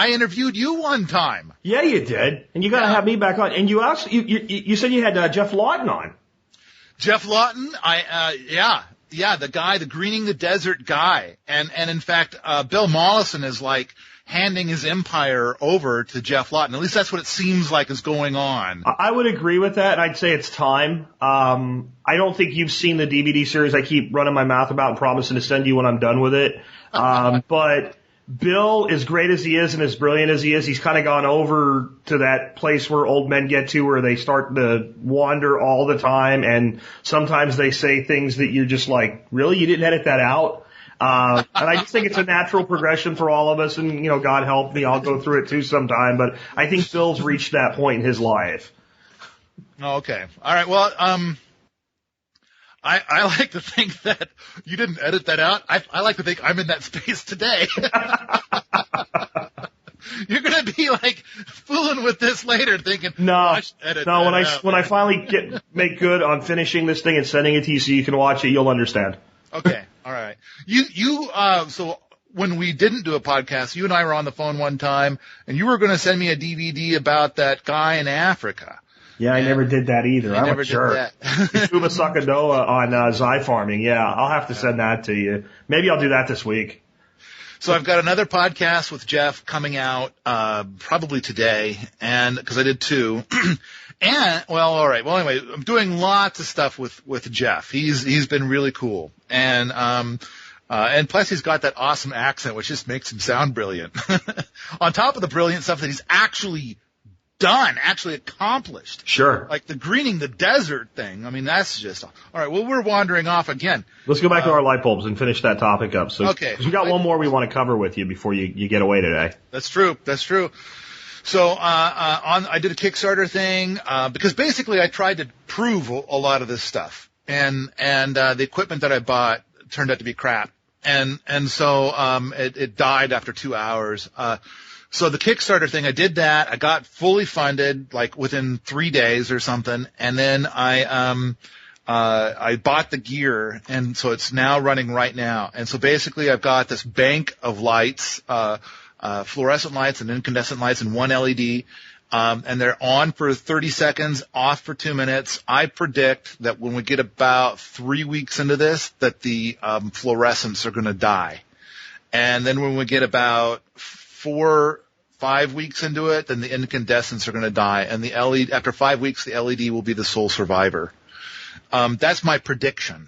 interviewed you one time. Yeah, you did. And you got to have me back on. And you also, you said you had Jeff Lawton on. Jeff Lawton, the guy, the Greening the Desert guy. And in fact, Bill Mollison is like handing his empire over to Jeff Lawton. At least that's what it seems like is going on. I would agree with that, and I'd say it's time. I don't think you've seen the DVD series I keep running my mouth about and promising to send you when I'm done with it. But Bill, as great as he is and as brilliant as he is, he's kind of gone over to that place where old men get to, where they start to wander all the time, and sometimes they say things that you're just like, really? You didn't edit that out? And I just think it's a natural progression for all of us. And, God help me, I'll go through it too sometime. But I think Bill's reached that point in his life. Okay. All right. Well, I like to think that you didn't edit that out. I like to think I'm in that space today. You're going to be like fooling with this later thinking, when I finally make good on finishing this thing and sending it to you so you can watch it, you'll understand. Okay. All right. So when we didn't do a podcast, you and I were on the phone one time and you were going to send me a DVD about that guy in Africa. Yeah, I never did that either. I'm a jerk. Kuba Sakadoa on Zy Farming. Yeah, I'll have to send that to you. Maybe I'll do that this week. So I've got another podcast with Jeff coming out probably today, and because I did two. And all right. Well, anyway, I'm doing lots of stuff with Jeff. He's been really cool, and plus he's got that awesome accent, which just makes him sound brilliant. On top of the brilliant stuff that he's actually accomplished. Sure. Like the greening the desert thing. I mean, that's just all right. Well, we're wandering off again. Let's go back to our light bulbs and finish that topic up. So, okay. 'cause we got one more we want to cover with you before you get away today. That's true. So, I did a Kickstarter thing, because basically I tried to prove a lot of this stuff. And the equipment that I bought turned out to be crap. And so, it died after 2 hours. So the Kickstarter thing, I did that. I got fully funded, like within 3 days or something. And then I bought the gear, and so it's now running right now. And so basically I've got this bank of lights, fluorescent lights and incandescent lights and one LED. And they're on for 30 seconds, off for 2 minutes. I predict that when we get about 3 weeks into this, that the, fluorescents are going to die. And then when we get about 4-5 weeks into it, then the incandescents are going to die, and the LED after 5 weeks, the LED will be the sole survivor. That's my prediction,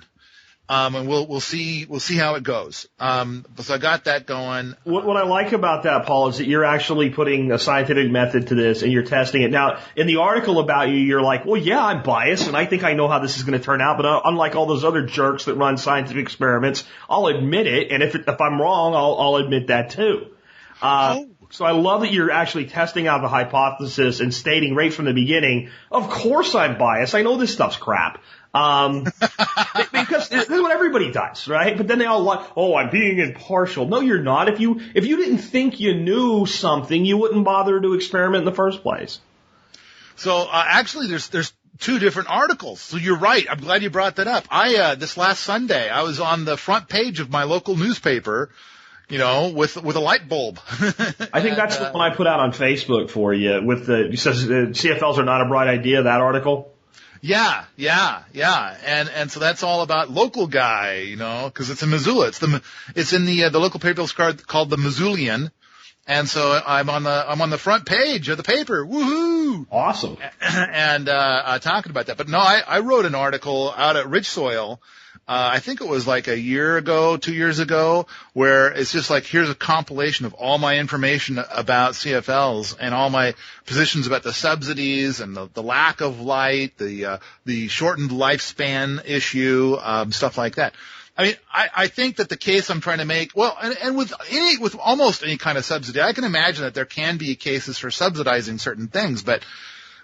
and we'll see how it goes. So I got that going. What I like about that, Paul, is that you're actually putting a scientific method to this, and you're testing it. Now, in the article about you, you're like, well, yeah, I'm biased, and I think I know how this is going to turn out. But unlike all those other jerks that run scientific experiments, I'll admit it, and if I'm wrong, I'll admit that too. So I love that you're actually testing out the hypothesis and stating right from the beginning, of course I'm biased. I know this stuff's crap. Because this is what everybody does, right? But then they all like, oh, I'm being impartial. No, you're not. If you didn't think you knew something, you wouldn't bother to experiment in the first place. So, actually there's two different articles. So you're right. I'm glad you brought that up. This last Sunday, I was on the front page of my local newspaper, with a light bulb. I think that's the one I put out on Facebook for you it says CFLs are not a bright idea, that article. Yeah. And so that's all about local guy, cause it's in Missoula. It's in the local paper called the Missoulian. And so I'm on the front page of the paper. Woohoo! Awesome. And, talking about that. But no, I wrote an article out at Rich Soil. I think it was like 2 years ago, where it's just like, here's a compilation of all my information about CFLs and all my positions about the subsidies and the lack of light, the shortened lifespan issue, stuff like that. I mean, I think that the case I'm trying to make, and with almost any kind of subsidy, I can imagine that there can be cases for subsidizing certain things, but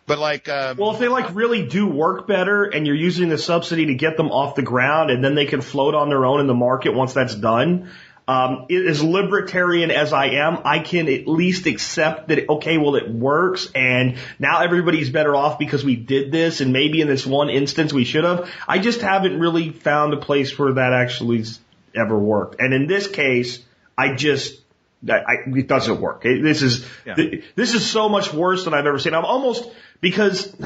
like, well, if they really do work better and you're using the subsidy to get them off the ground and then they can float on their own in the market once that's done, as libertarian as I am, I can at least accept that, okay, well, it works and now everybody's better off because we did this, and maybe in this one instance we should have. I just haven't really found a place where that actually ever worked. And in this case, it doesn't work. This is so much worse than I've ever seen. I'm almost afraid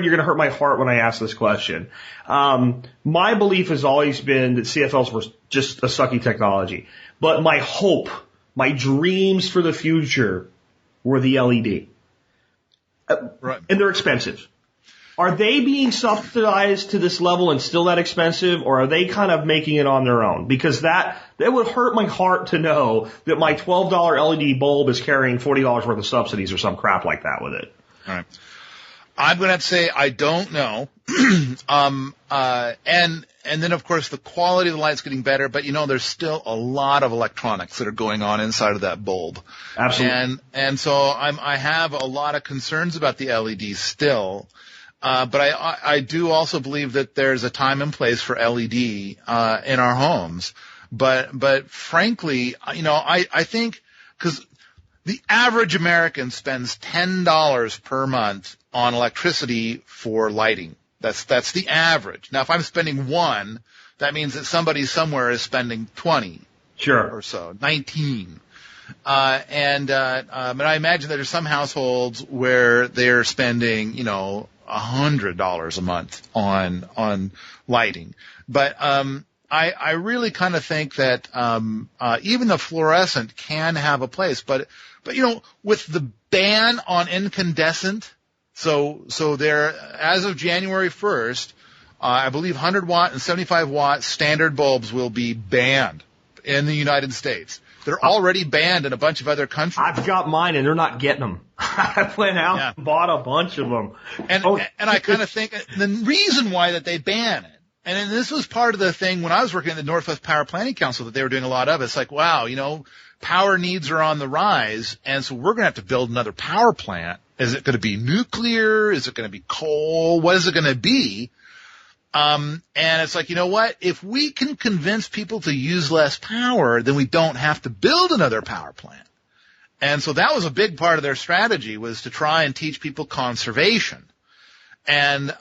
you're going to hurt my heart when I ask this question. My belief has always been that CFLs were just a sucky technology. But my hope, my dreams for the future were the LED. Right. And they're expensive. Are they being subsidized to this level and still that expensive, or are they kind of making it on their own? Because that would hurt my heart to know that my $12 LED bulb is carrying $40 worth of subsidies or some crap like that with it. All right. I'm going to have to say I don't know. And then, of course, the quality of the light's getting better, but, there's still a lot of electronics that are going on inside of that bulb. Absolutely. And so I have a lot of concerns about the LED still. But I do also believe that there's a time and place for LED in our homes. But frankly, I think because the average American spends $10 per month on electricity for lighting. That's the average. Now, if I'm spending $1, that means that somebody somewhere is spending 20. Sure. Or so, 19. And I imagine that there's some households where they're spending, $100 a month on lighting. But I really kind of think that even the fluorescent can have a place. But with the ban on incandescent, so there, as of January 1st, I believe 100 watt and 75 watt standard bulbs will be banned in the United States. They're already banned in a bunch of other countries. I've got mine, and they're not getting them. I went out and bought a bunch of them. And I kind of think the reason why that they ban it, and this was part of the thing when I was working at the Northwest Power Planning Council that they were doing a lot of. It's like, wow, power needs are on the rise, and so we're going to have to build another power plant. Is it going to be nuclear? Is it going to be coal? What is it going to be? And it's like, you know what? If we can convince people to use less power, then we don't have to build another power plant. And so that was a big part of their strategy, was to try and teach people conservation. And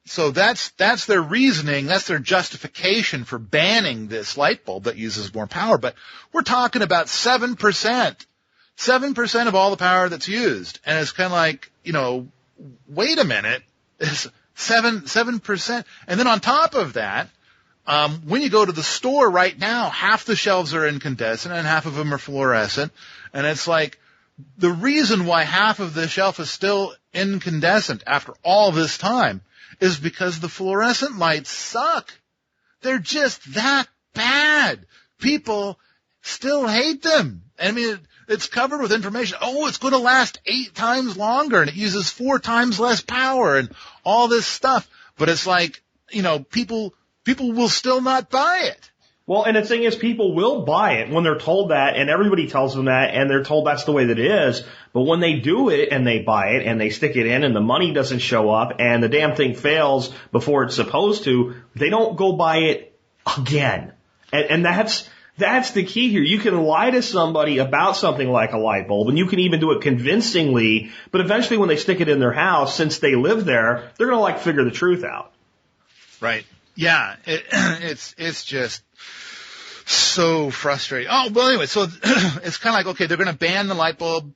so that's their reasoning, that's their justification for banning this light bulb that uses more power. But we're talking about 7%. 7% of all the power that's used. And it's kind of like, wait a minute, it's 7%. And then on top of that, when you go to the store right now, half the shelves are incandescent and half of them are fluorescent. And it's like, the reason why half of the shelf is still incandescent after all this time is because the fluorescent lights suck. They're just that bad. People still hate them. I mean, it's covered with information. Oh, it's going to last 8 times longer, and it uses 4 times less power, and all this stuff. But it's like, people will still not buy it. Well, and the thing is, people will buy it when they're told that, and everybody tells them that, and they're told that's the way that it is. But when they do it, and they buy it, and they stick it in, and the money doesn't show up, and the damn thing fails before it's supposed to, they don't go buy it again. And that's the key here. You can lie to somebody about something like a light bulb, and you can even do it convincingly, but eventually when they stick it in their house, since they live there, they're going to figure the truth out. Right. Yeah. It's just so frustrating. Oh, well, anyway, so it's kind of like, okay, they're going to ban the light bulb.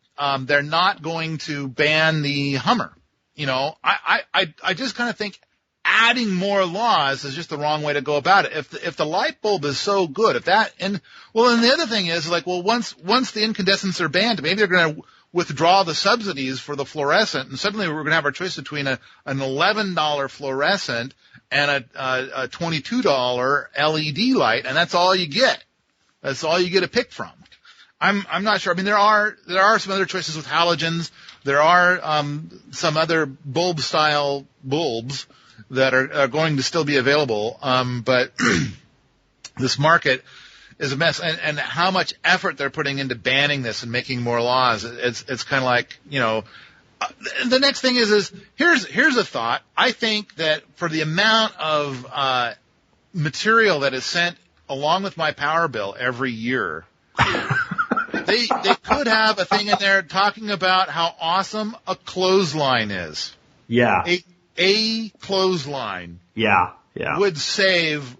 They're not going to ban the Hummer. I just kind of think adding more laws is just the wrong way to go about it. If the light bulb is so good, and the other thing is once the incandescents are banned, maybe they're going to withdraw the subsidies for the fluorescent, and suddenly we're going to have our choice between an $11 fluorescent and a $22 LED light, and that's all you get. That's all you get to pick from. I'm not sure. I mean, there are some other choices with halogens. There are some other bulb style bulbs that are going to still be available, but this market is a mess. And how much effort they're putting into banning this and making more laws, it's kind of like, the next thing is here's a thought. I think that for the amount of material that is sent along with my power bill every year, they could have a thing in there talking about how awesome a clothesline is. Yeah. A clothesline would save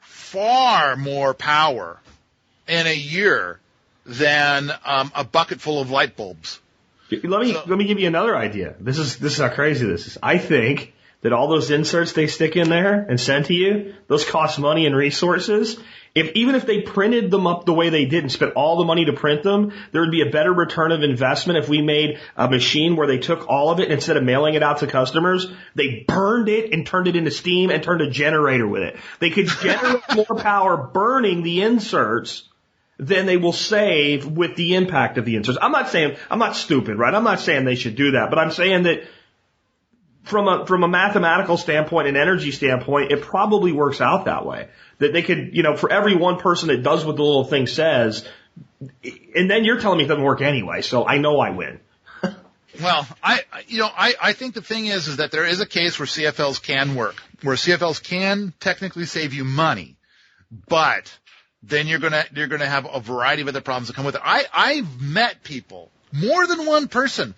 far more power in a year than a bucket full of light bulbs. Let me give you another idea. This is how crazy this is. I think that all those inserts they stick in there and send to you, those cost money and resources. Even if they printed them up the way they did and spent all the money to print them, there would be a better return of investment if we made a machine where they took all of it and instead of mailing it out to customers, they burned it and turned it into steam and turned a generator with it. They could generate more power burning the inserts than they will save with the impact of the inserts. I'm not stupid, right? I'm not saying they should do that, but I'm saying that from a mathematical standpoint and energy standpoint, it probably works out that way. That they could, for every one person that does what the little thing says, and then you're telling me it doesn't work anyway, so I know I win. Well, I think the thing is that there is a case where CFLs can work, where CFLs can technically save you money, but then you're gonna have a variety of other problems that come with it. I've met people, more than one person,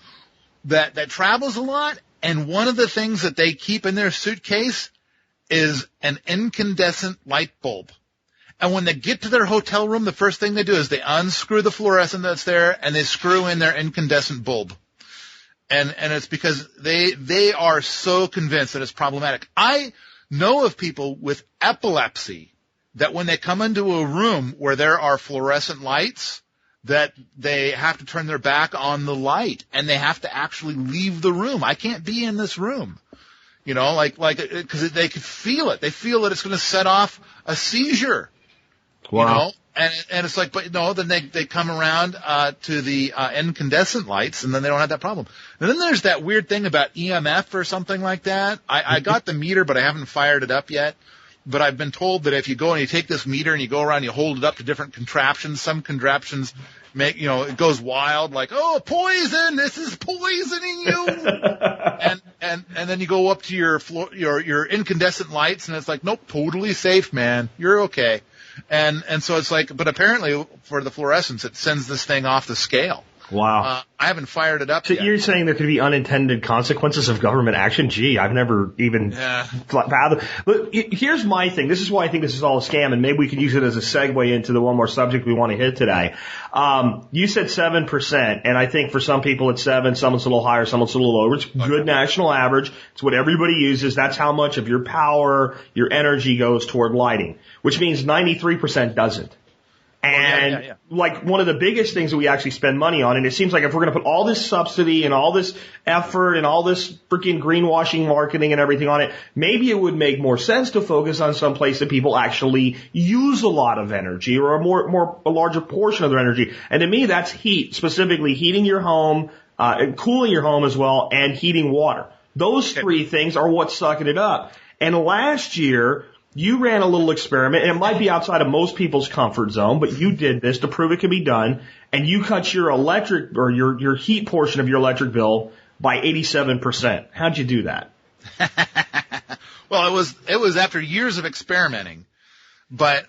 that travels a lot, and one of the things that they keep in their suitcase is an incandescent light bulb. And when they get to their hotel room, the first thing they do is they unscrew the fluorescent that's there and they screw in their incandescent bulb. And it's because they are so convinced that it's problematic. I know of people with epilepsy that when they come into a room where there are fluorescent lights, that they have to turn their back on the light and they have to actually leave the room. I can't be in this room. Because they could feel it. They feel that it's going to set off a seizure. Wow. And it's like, but no, then they come around to the incandescent lights, and then they don't have that problem. And then there's that weird thing about EMF or something like that. I got the meter, but I haven't fired it up yet. But I've been told that if you go and you take this meter and you go around, you hold it up to different contraptions. Some contraptions make, it goes wild, like, oh, poison, this is poisoning you. and then you go up to your incandescent lights, and it's like, nope, totally safe, man. You're okay. And so it's like, but apparently for the fluorescence, it sends this thing off the scale. Wow. I haven't fired it up so yet. You're saying there could be unintended consequences of government action? Gee, I've never even fathomed. But here's my thing. This is why I think this is all a scam, and maybe we can use it as a segue into the one more subject we want to hit today. You said 7%, and I think for some people it's 7, some it's a little higher, some it's a little lower. It's good national average. It's what everybody uses. That's how much of your power, your energy goes toward lighting, which means 93% doesn't. And like one of the biggest things that we actually spend money on, and it seems like if we're going to put all this subsidy and all this effort and all this freaking greenwashing marketing and everything on it, maybe it would make more sense to focus on some place that people actually use a lot of energy or a larger portion of their energy. And to me, that's heat, specifically heating your home, and cooling your home as well, and heating water. Those three things are what's sucking it up. And last year, you ran a little experiment, and it might be outside of most people's comfort zone, but you did this to prove it can be done, and you cut your electric or your heat portion of your electric bill by 87%. How'd you do that? Well, it was after years of experimenting, but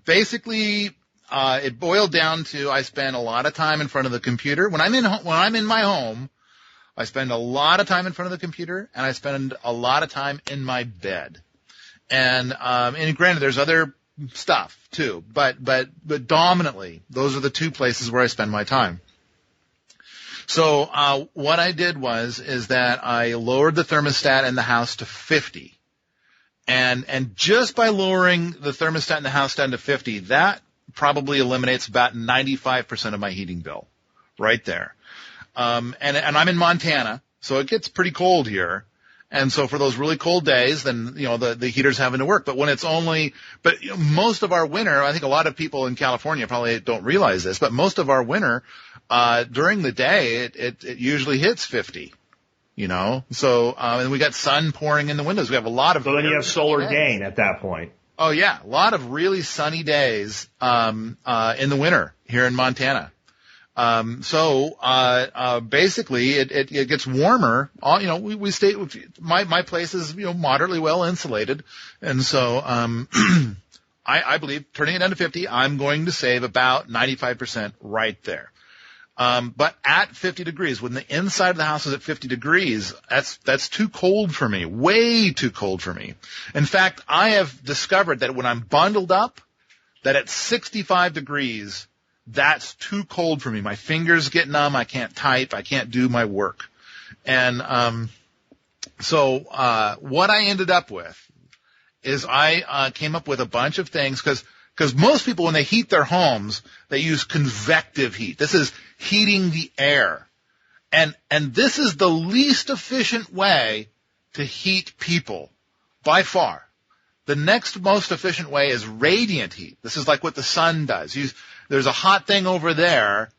basically it boiled down to I spend a lot of time in front of the computer. When I'm in my home, I spend a lot of time in front of the computer, and I spend a lot of time in my bed. And granted, there's other stuff too, but dominantly, those are the two places where I spend my time. So what I did is that I lowered the thermostat in the house to 50, and just by lowering the thermostat in the house down to 50, that probably eliminates about 95% of my heating bill, right there. And I'm in Montana, so it gets pretty cold here. And so for those really cold days, then, the heater's having to work. But when it's most of our winter, I think a lot of people in California probably don't realize this, but most of our winter, during the day, it usually hits 50, So, and we got sun pouring in the windows. We have a lot of. So then you have solar gain at that point. Oh yeah. A lot of really sunny days, in the winter here in Montana. Basically it gets warmer. We stay, my place is, moderately well insulated. And so, I believe turning it down to 50, I'm going to save about 95% right there. But at 50 degrees, when the inside of the house is at 50 degrees, that's too cold for me, way too cold for me. In fact, I have discovered that when I'm bundled up, that at 65 degrees, that's too cold for me. My fingers get numb. I can't type. I can't do my work. And so what I ended up with is I came up with a bunch of things because most people, when they heat their homes, they use convective heat. This is heating the air. And this is the least efficient way to heat people by far. The next most efficient way is radiant heat. This is like what the sun does. There's a hot thing over there,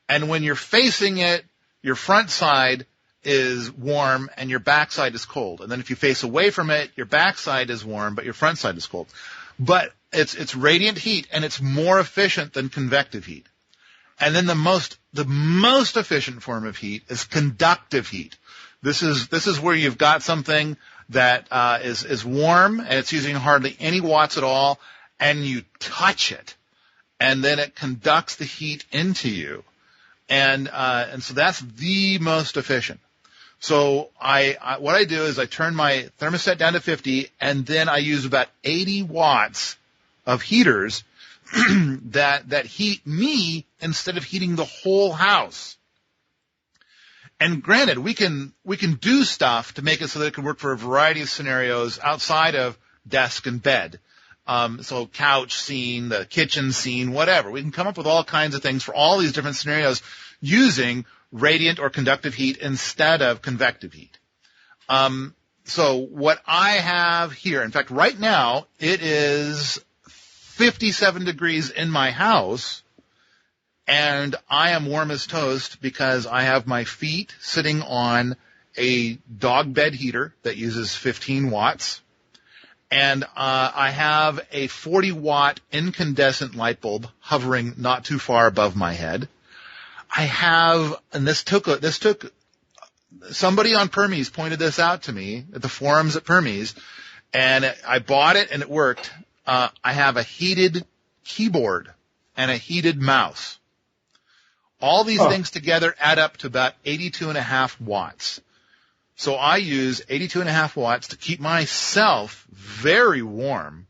and when you're facing it, your front side, is warm and your backside is cold. And then if you face away from it, your backside is warm, but your front side is cold. But it's radiant heat, and it's more efficient than convective heat. And then the most efficient form of heat is conductive heat. This is where you've got something that is warm, and it's using hardly any watts at all, and you touch it, and then it conducts the heat into you. And so that's the most efficient. So what I do is I turn my thermostat down to 50, and then I use about 80 watts of heaters that heat me instead of heating the whole house. And granted, we can do stuff to make it so that it can work for a variety of scenarios outside of desk and bed. So couch scene, the kitchen scene, whatever. We can come up with all kinds of things for all these different scenarios using radiant or conductive heat instead of convective heat. So what I have here, in fact, right now, it is 57 degrees in my house, and I am warm as toast because I have my feet sitting on a dog bed heater that uses 15 watts. And I have a 40-watt incandescent light bulb hovering not too far above my head. I have, and this took somebody on Permies pointed this out to me at the forums at Permies, and I bought it and it worked. I have a heated keyboard and a heated mouse. All these things together add up to about 82.5 watts. So I use 82.5 watts to keep myself very warm.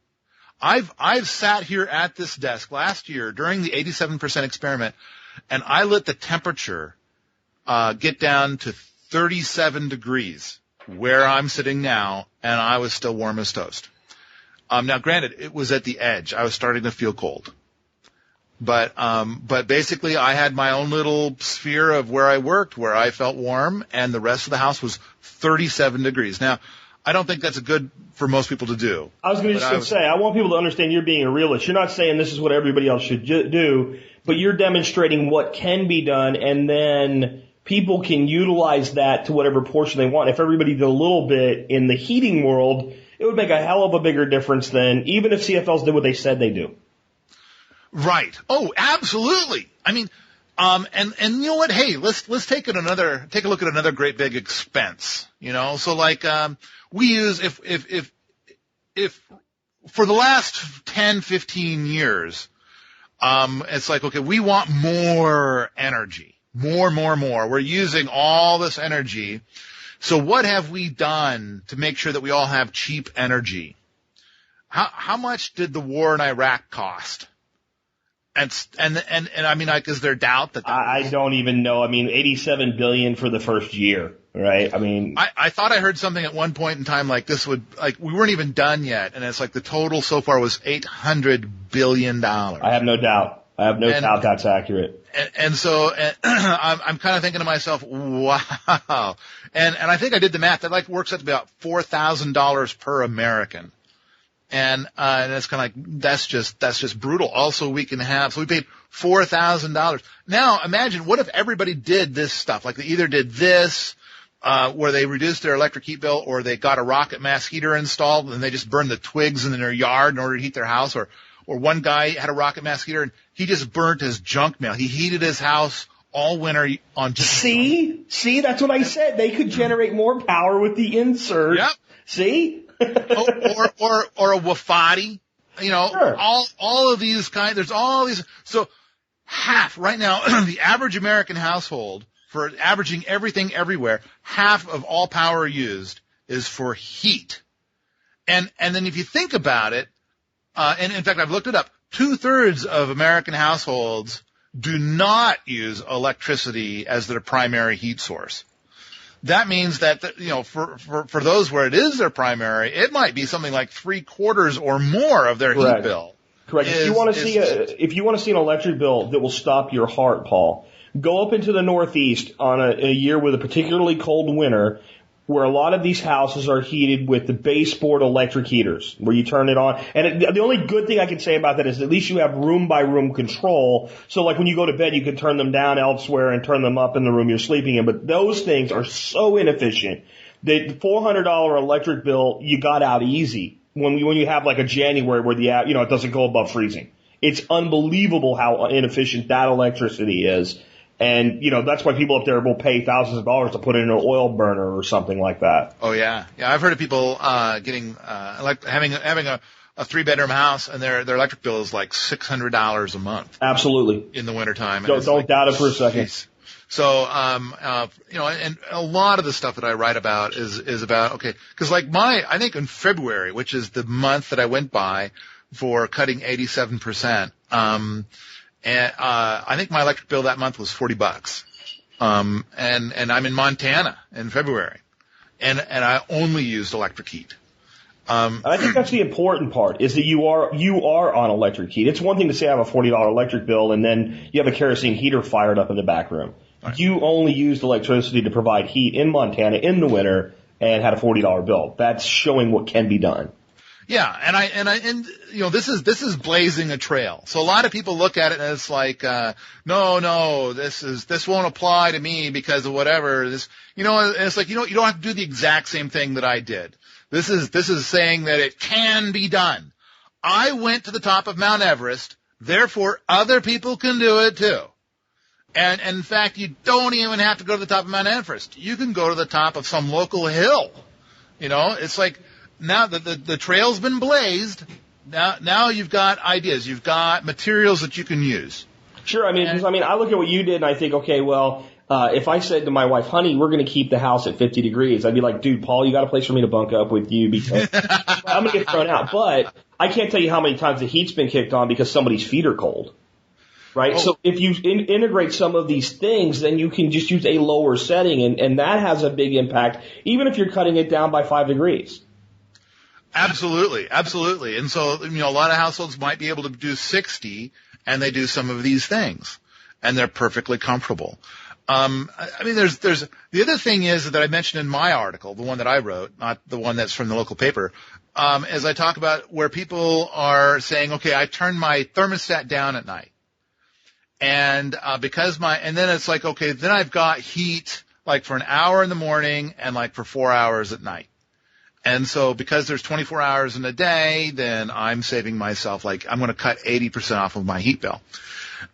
I've sat here at this desk last year during the 87% experiment, and I let the temperature get down to 37 degrees where I'm sitting now, and I was still warm as toast. Now, granted, it was at the edge. I was starting to feel cold. But basically I had my own little sphere of where I worked, where I felt warm, and the rest of the house was 37 degrees. Now, I don't think that's good for most people to do. I was going to say, I want people to understand you're being a realist. You're not saying this is what everybody else should do, but you're demonstrating what can be done, and then people can utilize that to whatever portion they want. If everybody did a little bit in the heating world, it would make a hell of a bigger difference than even if CFLs did what they said they do. Right. Oh, absolutely. I mean, and you know what? Hey, let's take a look at another great big expense. You know, so like we use if for the last 10, 15 years, it's like, okay, we want more energy, more. We're using all this energy. So what have we done to make sure that we all have cheap energy? How much did the war in Iraq cost? And I mean, like, is there doubt that I don't even know. I mean, $87 billion for the first year, right? I mean, I thought I heard something at one point in time like this would, like, we weren't even done yet, and it's like the total so far was $800 billion. I have no doubt. Doubt that's accurate. And so I'm kind of thinking to myself, wow. And I think I did the math. That like works out to about $4,000 per American. And it's kind of like, that's just brutal. Also, we paid $4,000. Now, imagine, what if everybody did this stuff? Like, they either did this, where they reduced their electric heat bill, or they got a rocket mass heater installed and they just burned the twigs in their yard in order to heat their house, or one guy had a rocket mass heater and he just burnt his junk mail. He heated his house all winter on just See, that's what I said. They could generate more power with the insert. Yep. See? or a Wafati, you know, sure. all of these kinds. There's all these. So half right now, the average American household, for averaging everything everywhere, half of all power used is for heat. And then if you think about it, and in fact I've looked it up, 2/3 of American households do not use electricity as their primary heat source. That means that, you know, for those where it is their primary, it might be something like 3/4 or more of their heat bill. Correct. If you want to see an electric bill that will stop your heart, Paul, go up into the Northeast on a year with a particularly cold winter. where a lot of these houses are heated with the baseboard electric heaters, where you turn it on. And the only good thing I can say about that is at least you have room-by-room control. So, like, when you go to bed, you can turn them down elsewhere and turn them up in the room you're sleeping in. But those things are so inefficient. The $400 electric bill, you got out easy when you have, like, a January where it doesn't go above freezing. It's unbelievable how inefficient that electricity is. And, that's why people up there will pay thousands of dollars to put in an oil burner or something like that. Oh, yeah. Yeah, I've heard of people having a 3-bedroom house, and their electric bill is like $600 a month. Absolutely. In the wintertime. Don't doubt it for a second. Geez. So, and a lot of the stuff that I write about is about, okay, because I think in February, which is the month that I went by for cutting 87%, and I think my electric bill that month was $40. And I'm in Montana in February, and I only used electric heat. I think that's the important part, is that you are on electric heat. It's one thing to say I have a $40 electric bill and then you have a kerosene heater fired up in the back room. Right. You only used electricity to provide heat in Montana in the winter and had a $40 bill. That's showing what can be done. Yeah, and this is blazing a trail. So a lot of people look at it and it's like, no, this won't apply to me because of whatever. And it's like, you don't have to do the exact same thing that I did. This is saying that it can be done. I went to the top of Mount Everest, therefore other people can do it too. And in fact, you don't even have to go to the top of Mount Everest. You can go to the top of some local hill. It's like, now that the trail's been blazed, now you've got ideas. You've got materials that you can use. Sure. I look at what you did and I think, okay, well, if I said to my wife, honey, we're going to keep the house at 50 degrees, I'd be like, dude, Paul, you got a place for me to bunk up with you because I'm going to get thrown out. But I can't tell you how many times the heat's been kicked on because somebody's feet are cold. Right? Oh. So if you integrate some of these things, then you can just use a lower setting, and that has a big impact, even if you're cutting it down by 5 degrees. Absolutely. And so, a lot of households might be able to do 60, and they do some of these things, and they're perfectly comfortable. There's the other thing is that I mentioned in my article, the one that I wrote, not the one that's from the local paper, as I talk about where people are saying, okay, I turn my thermostat down at night. And then it's like, okay, then I've got heat like for an hour in the morning and like for 4 hours at night. And so because there's 24 hours in a day, then I'm saving myself, like I'm going to cut 80% off of my heat bill.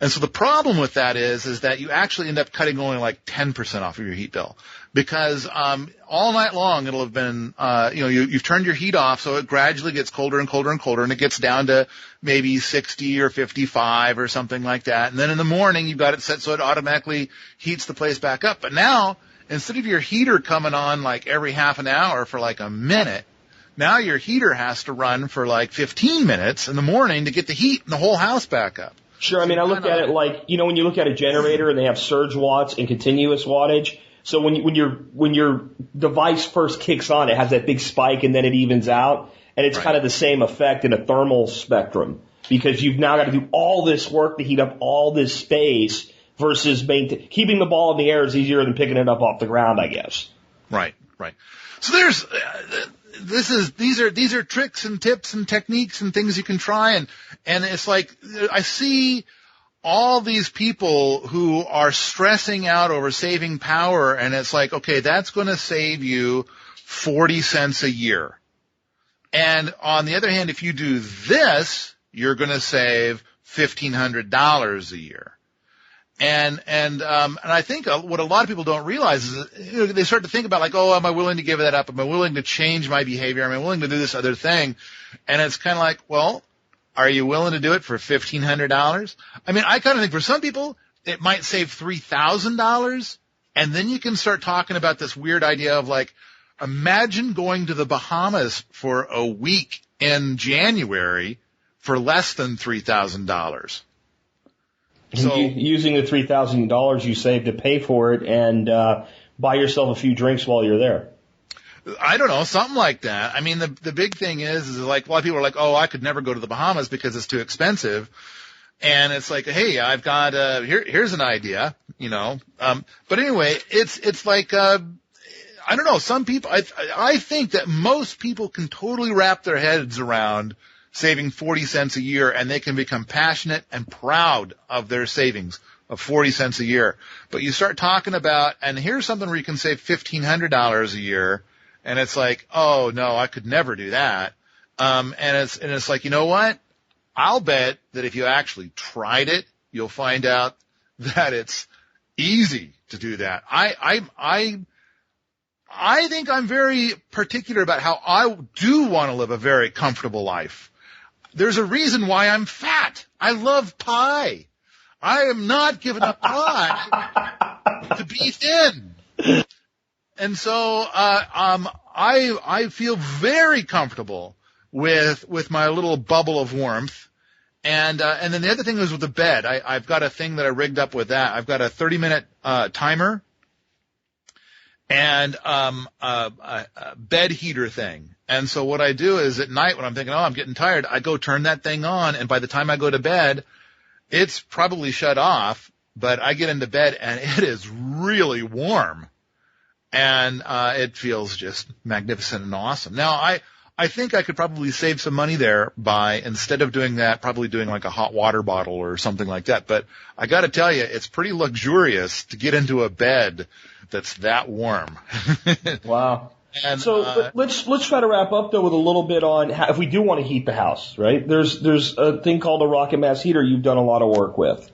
And so the problem with that is that you actually end up cutting only like 10% off of your heat bill because all night long it'll have been, you've turned your heat off, so it gradually gets colder and colder and colder, and it gets down to maybe 60 or 55 or something like that. And then in the morning you've got it set so it automatically heats the place back up. But now, instead of your heater coming on like every half an hour for like a minute, now your heater has to run for like 15 minutes in the morning to get the heat in the whole house back up. Sure. I look at it like, when you look at a generator and they have surge watts and continuous wattage. So when your device first kicks on, it has that big spike and then it evens out. And it's kind of the same effect in a thermal spectrum because you've now got to do all this work to heat up all this space versus keeping the ball in the air is easier than picking it up off the ground, I guess. Right. So there's, these are tricks and tips and techniques and things you can try. And it's like, I see all these people who are stressing out over saving power. And it's like, okay, that's going to save you 40 cents a year. And on the other hand, if you do this, you're going to save $1,500 a year. And I think what a lot of people don't realize is that, they start to think about like, oh, am I willing to give that up? Am I willing to change my behavior? Am I willing to do this other thing? And it's kind of like, well, are you willing to do it for $1,500? I kind of think for some people it might save $3,000, and then you can start talking about this weird idea of like, imagine going to the Bahamas for a week in January for less than $3,000. So using the $3,000 you saved to pay for it and buy yourself a few drinks while you're there. I don't know, something like that. The big thing is like a lot of people are like, oh, I could never go to the Bahamas because it's too expensive. And it's like, hey, I've got here's an idea, But anyway, it's like I don't know. Some people, I think that most people can totally wrap their heads around saving 40 cents a year, and they can become passionate and proud of their savings of 40 cents a year. But you start talking about, and here's something where you can save $1,500 a year, and it's like, oh no, I could never do that. And it's like, you know what? I'll bet that if you actually tried it, you'll find out that it's easy to do that. I think I'm very particular about how I do want to live a very comfortable life. There's a reason why I'm fat. I love pie. I am not giving up pie to be thin. And so I feel very comfortable with my little bubble of warmth. And then the other thing is with the bed. I've got a thing that I rigged up with that. I've got a 30-minute timer and a bed heater thing. And so what I do is at night when I'm thinking, oh, I'm getting tired, I go turn that thing on, and by the time I go to bed, it's probably shut off, but I get into bed and it is really warm. And it feels just magnificent and awesome. Now, I think I could probably save some money there by, instead of doing that, probably doing like a hot water bottle or something like that. But I got to tell you, it's pretty luxurious to get into a bed that's that warm. Wow. And, so let's try to wrap up though with a little bit on how, if we do want to heat the house, right? There's a thing called a rocket mass heater you've done a lot of work with.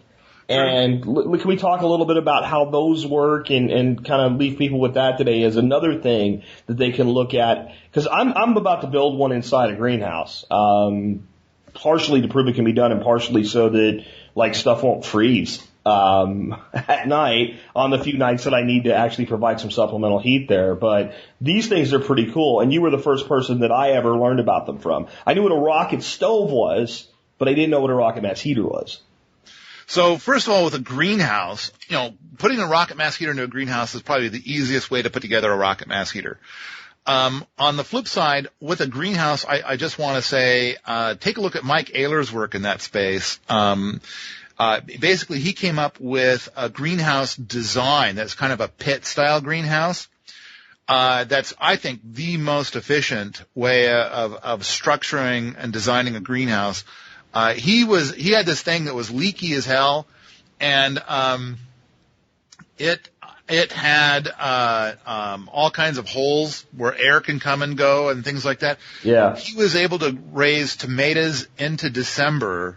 And can we talk a little bit about how those work and kind of leave people with that today as another thing that they can look at? Because I'm about to build one inside a greenhouse, partially to prove it can be done and partially so that like stuff won't freeze at night on the few nights that I need to actually provide some supplemental heat there. But these things are pretty cool, and you were the first person that I ever learned about them from. I knew what a rocket stove was, but I didn't know what a rocket mass heater was. So first of all, with a greenhouse, putting a rocket mass heater into a greenhouse is probably the easiest way to put together a rocket mass heater. On the flip side, with a greenhouse, I just want to say, take a look at Mike Ehler's work in that space. Basically, he came up with a greenhouse design that's kind of a pit-style greenhouse. That's, I think, the most efficient way of structuring and designing a greenhouse. He had this thing that was leaky as hell, and it had all kinds of holes where air can come and go and things like that. Yeah. He was able to raise tomatoes into December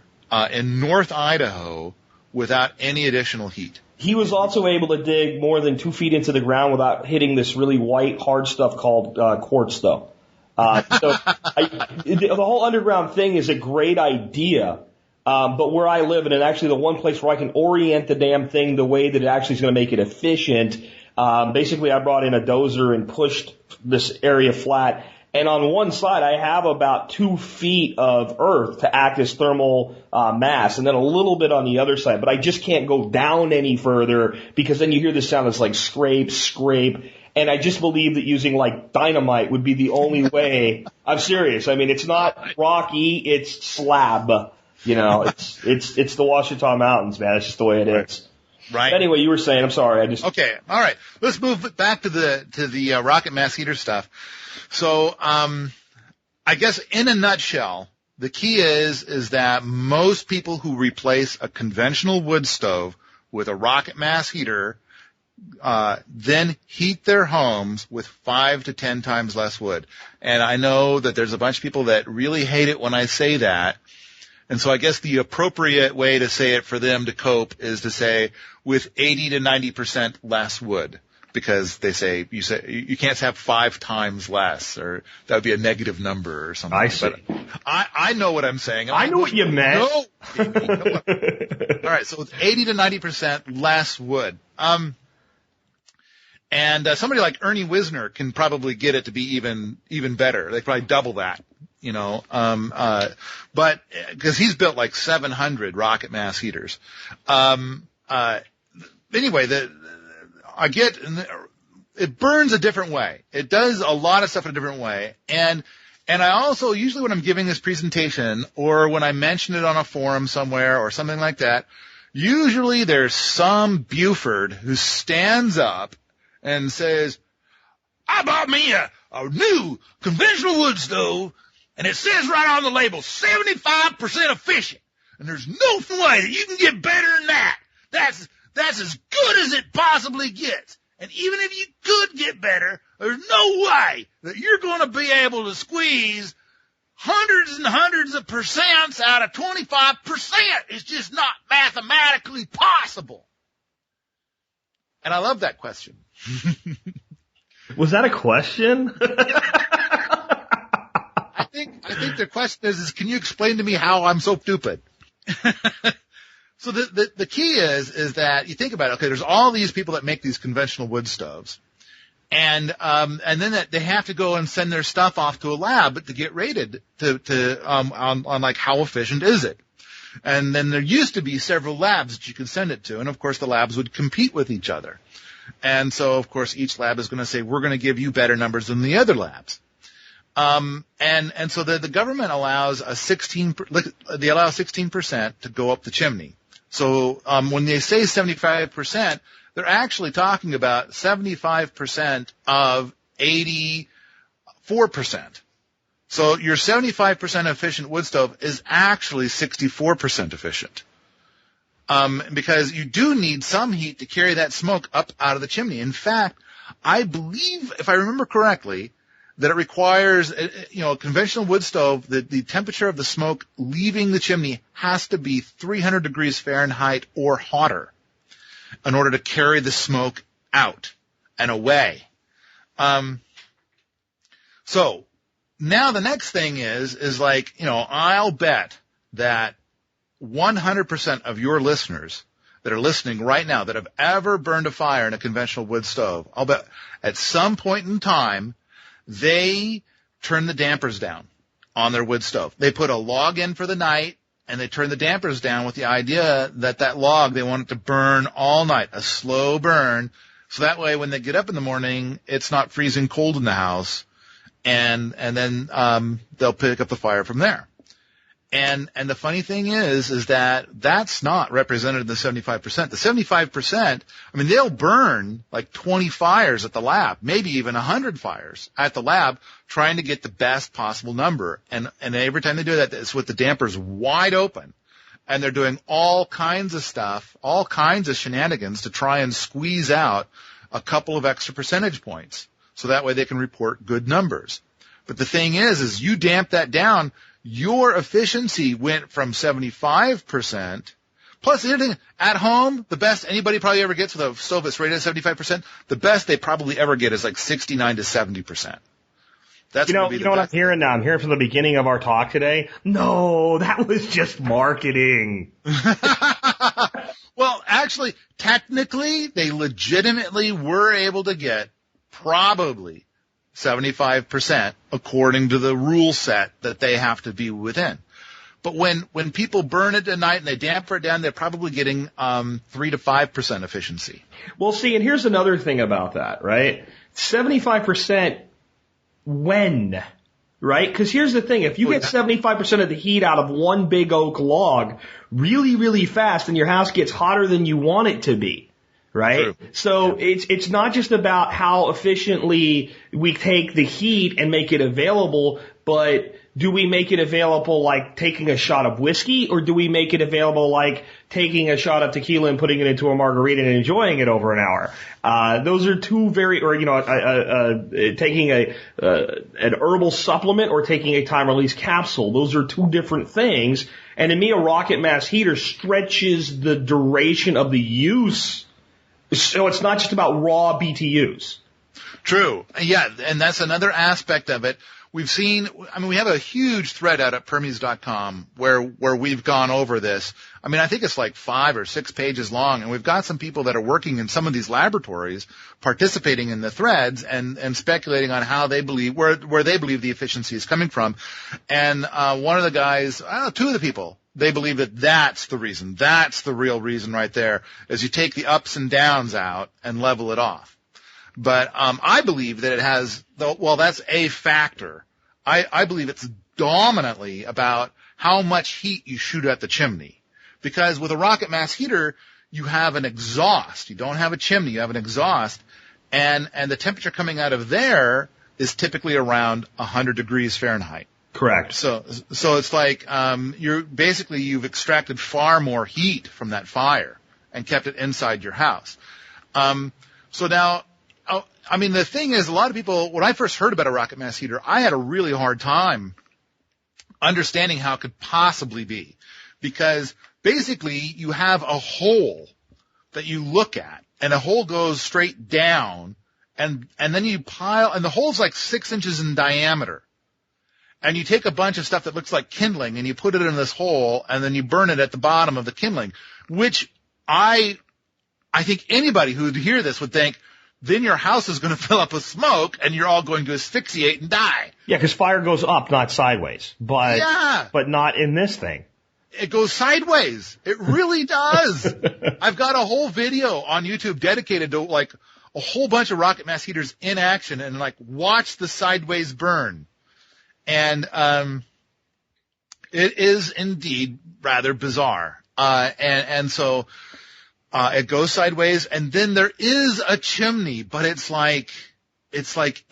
in North Idaho without any additional heat. He was also able to dig more than 2 feet into the ground without hitting this really white, hard stuff called quartz, though. The whole underground thing is a great idea, but where I live, and actually the one place where I can orient the damn thing the way that it actually is going to make it efficient, basically I brought in a dozer and pushed this area flat. And on one side, I have about 2 feet of earth to act as thermal mass, and then a little bit on the other side. But I just can't go down any further because then you hear this sound that's like scrape, scrape. And I just believe that using like dynamite would be the only way. I'm serious. I mean, it's not rocky, it's slab. It's the Ouachita Mountains, man. It's just the way it is. Right. Anyway, you were saying. I'm sorry. Okay. All right. Let's move back to the rocket mass heater stuff. So, I guess in a nutshell, the key is that most people who replace a conventional wood stove with a rocket mass heater then heat their homes with 5 to 10 times less wood. And I know that there's a bunch of people that really hate it when I say that. And so I guess the appropriate way to say it for them to cope is to say with 80 to 90% less wood. Because you say you can't have 5 times less, or that would be a negative number or something. I see. But I know what I'm saying. I know what you meant. No. All right. So it's 80 to 90% less wood. And somebody like Ernie Wisner can probably get it to be even better. They probably double that, but because he's built like 700 rocket mass heaters. Anyway, it burns a different way. It does a lot of stuff in a different way. And I also, usually when I'm giving this presentation or when I mention it on a forum somewhere or something like that, usually there's some Buford who stands up and says, I bought me a new conventional wood stove, and it says right on the label, 75% efficient. And there's no way that you can get better than that. That's as good as it possibly gets. And even if you could get better, there's no way that you're going to be able to squeeze hundreds and hundreds of percents out of 25%. It's just not mathematically possible. And I love that question. Was that a question? I think the question is can you explain to me how I'm so stupid? So the key is that you think about it. Okay, there's all these people that make these conventional wood stoves, and then that they have to go and send their stuff off to a lab to get rated on like how efficient is it. And then there used to be several labs that you could send it to, and of course the labs would compete with each other. And so of course each lab is going to say we're going to give you better numbers than the other labs. And so the government allows they allow 16% to go up the chimney. So, when they say 75%, they're actually talking about 75% of 84%. So your 75% efficient wood stove is actually 64% efficient. Because you do need some heat to carry that smoke up out of the chimney. In fact, I believe, if I remember correctly, that it requires, a conventional wood stove, the temperature of the smoke leaving the chimney has to be 300 degrees Fahrenheit or hotter in order to carry the smoke out and away. So now the next thing is like, I'll bet that 100% of your listeners that are listening right now that have ever burned a fire in a conventional wood stove, I'll bet at some point in time, they turn the dampers down on their wood stove. They put a log in for the night, and they turn the dampers down with the idea that log, they want it to burn all night, a slow burn, so that way when they get up in the morning, it's not freezing cold in the house, and then they'll pick up the fire from there. And the funny thing is that that's not represented in the 75%. The 75%, they'll burn like 20 fires at the lab, maybe even 100 fires at the lab, trying to get the best possible number. And every time they do that, it's with the dampers wide open. And they're doing all kinds of stuff, all kinds of shenanigans to try and squeeze out a couple of extra percentage points. So that way they can report good numbers. But the thing is you damp that down, your efficiency went from 75%, plus anything at home, the best anybody probably ever gets with a stove that's rated at 75%, the best they probably ever get is like 69 to 70%. That's you know what I'm hearing now? I'm hearing from the beginning of our talk today. No, that was just marketing. Well, actually, technically, they legitimately were able to get probably 75% according to the rule set that they have to be within. But when people burn it at night and they damper it down, they're probably getting 3 to 5% efficiency. Well, see, and here's another thing about that, right? 75% when? Right? Because here's the thing. If you get 75% of the heat out of one big oak log really, really fast, and your house gets hotter than you want it to be, right? True. So it's not just about how efficiently we take the heat and make it available, but do we make it available like taking a shot of whiskey, or do we make it available like taking a shot of tequila and putting it into a margarita and enjoying it over an hour? Those are two very, taking an herbal supplement or taking a time release capsule. Those are two different things. And to me, a rocket mass heater stretches the duration of the use. So it's not just about raw BTUs. True. Yeah, and that's another aspect of it. We've seen, we have a huge thread out at Permies.com where we've gone over this. I think it's like 5 or 6 pages long, and we've got some people that are working in some of these laboratories participating in the threads and speculating on how they believe, where they believe the efficiency is coming from. And one of the guys, 2 of the people, they believe that that's the reason. That's the real reason right there, is you take the ups and downs out and level it off. But I believe that it has, that's a factor. I believe it's dominantly about how much heat you shoot at the chimney. Because with a rocket mass heater, you have an exhaust. You don't have a chimney, you have an exhaust. and the temperature coming out of there is typically around 100 degrees Fahrenheit. Correct. So it's like you've extracted far more heat from that fire and kept it inside your house. So now, I mean, the thing is, a lot of people, when I first heard about a rocket mass heater, I had a really hard time understanding how it could possibly be, because basically you have a hole that you look at, and a hole goes straight down, and then you pile, and the hole's like 6 inches in diameter. And you take a bunch of stuff that looks like kindling and you put it in this hole, and then you burn it at the bottom of the kindling, which I think anybody who would hear this would think, then your house is going to fill up with smoke and you're all going to asphyxiate and die. Yeah, because fire goes up, not sideways. But not in this thing. It goes sideways. It really does. I've got a whole video on YouTube dedicated to like a whole bunch of rocket mass heaters in action and like watch the sideways burn. And it is indeed rather bizarre. So it goes sideways, and then there is a chimney, but it's like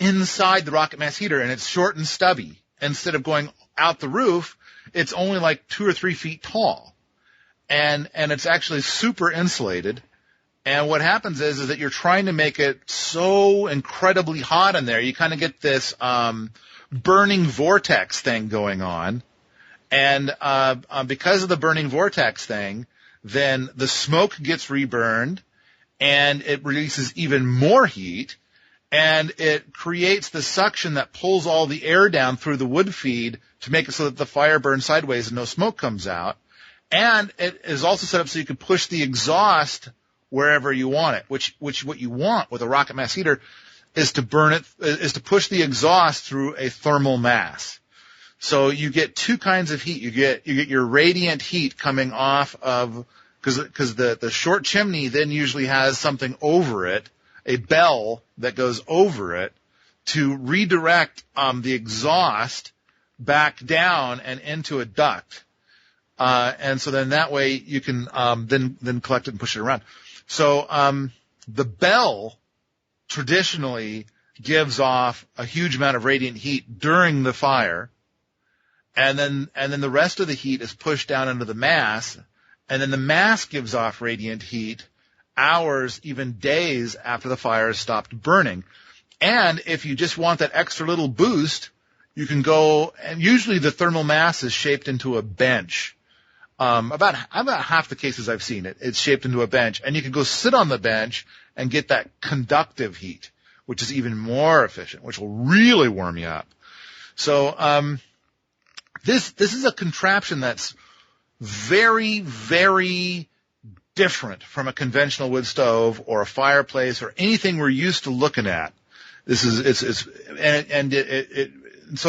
inside the rocket mass heater, and it's short and stubby. Instead of going out the roof, it's only like 2 or 3 feet tall, and it's actually super insulated. And what happens is that you're trying to make it so incredibly hot in there, you kind of get this burning vortex thing going on, and because of the burning vortex thing, then the smoke gets reburned, and it releases even more heat, and it creates the suction that pulls all the air down through the wood feed to make it so that the fire burns sideways and no smoke comes out. And it is also set up so you can push the exhaust wherever you want it, which what you want with a rocket mass heater is to push the exhaust through a thermal mass. So you get two kinds of heat. You get your radiant heat coming off of, because the short chimney then usually has something over it, a bell that goes over it to redirect the exhaust back down and into a duct. And so then that way you can then collect it and push it around. So the bell traditionally gives off a huge amount of radiant heat during the fire. And then the rest of the heat is pushed down into the mass, and then the mass gives off radiant heat hours, even days after the fire has stopped burning. And if you just want that extra little boost, you can go, and usually the thermal mass is shaped into a bench. About half the cases I've seen it's shaped into a bench, and you can go sit on the bench and get that conductive heat, which is even more efficient, which will really warm you up. So, This is a contraption that's very, very different from a conventional wood stove or a fireplace or anything we're used to looking at. So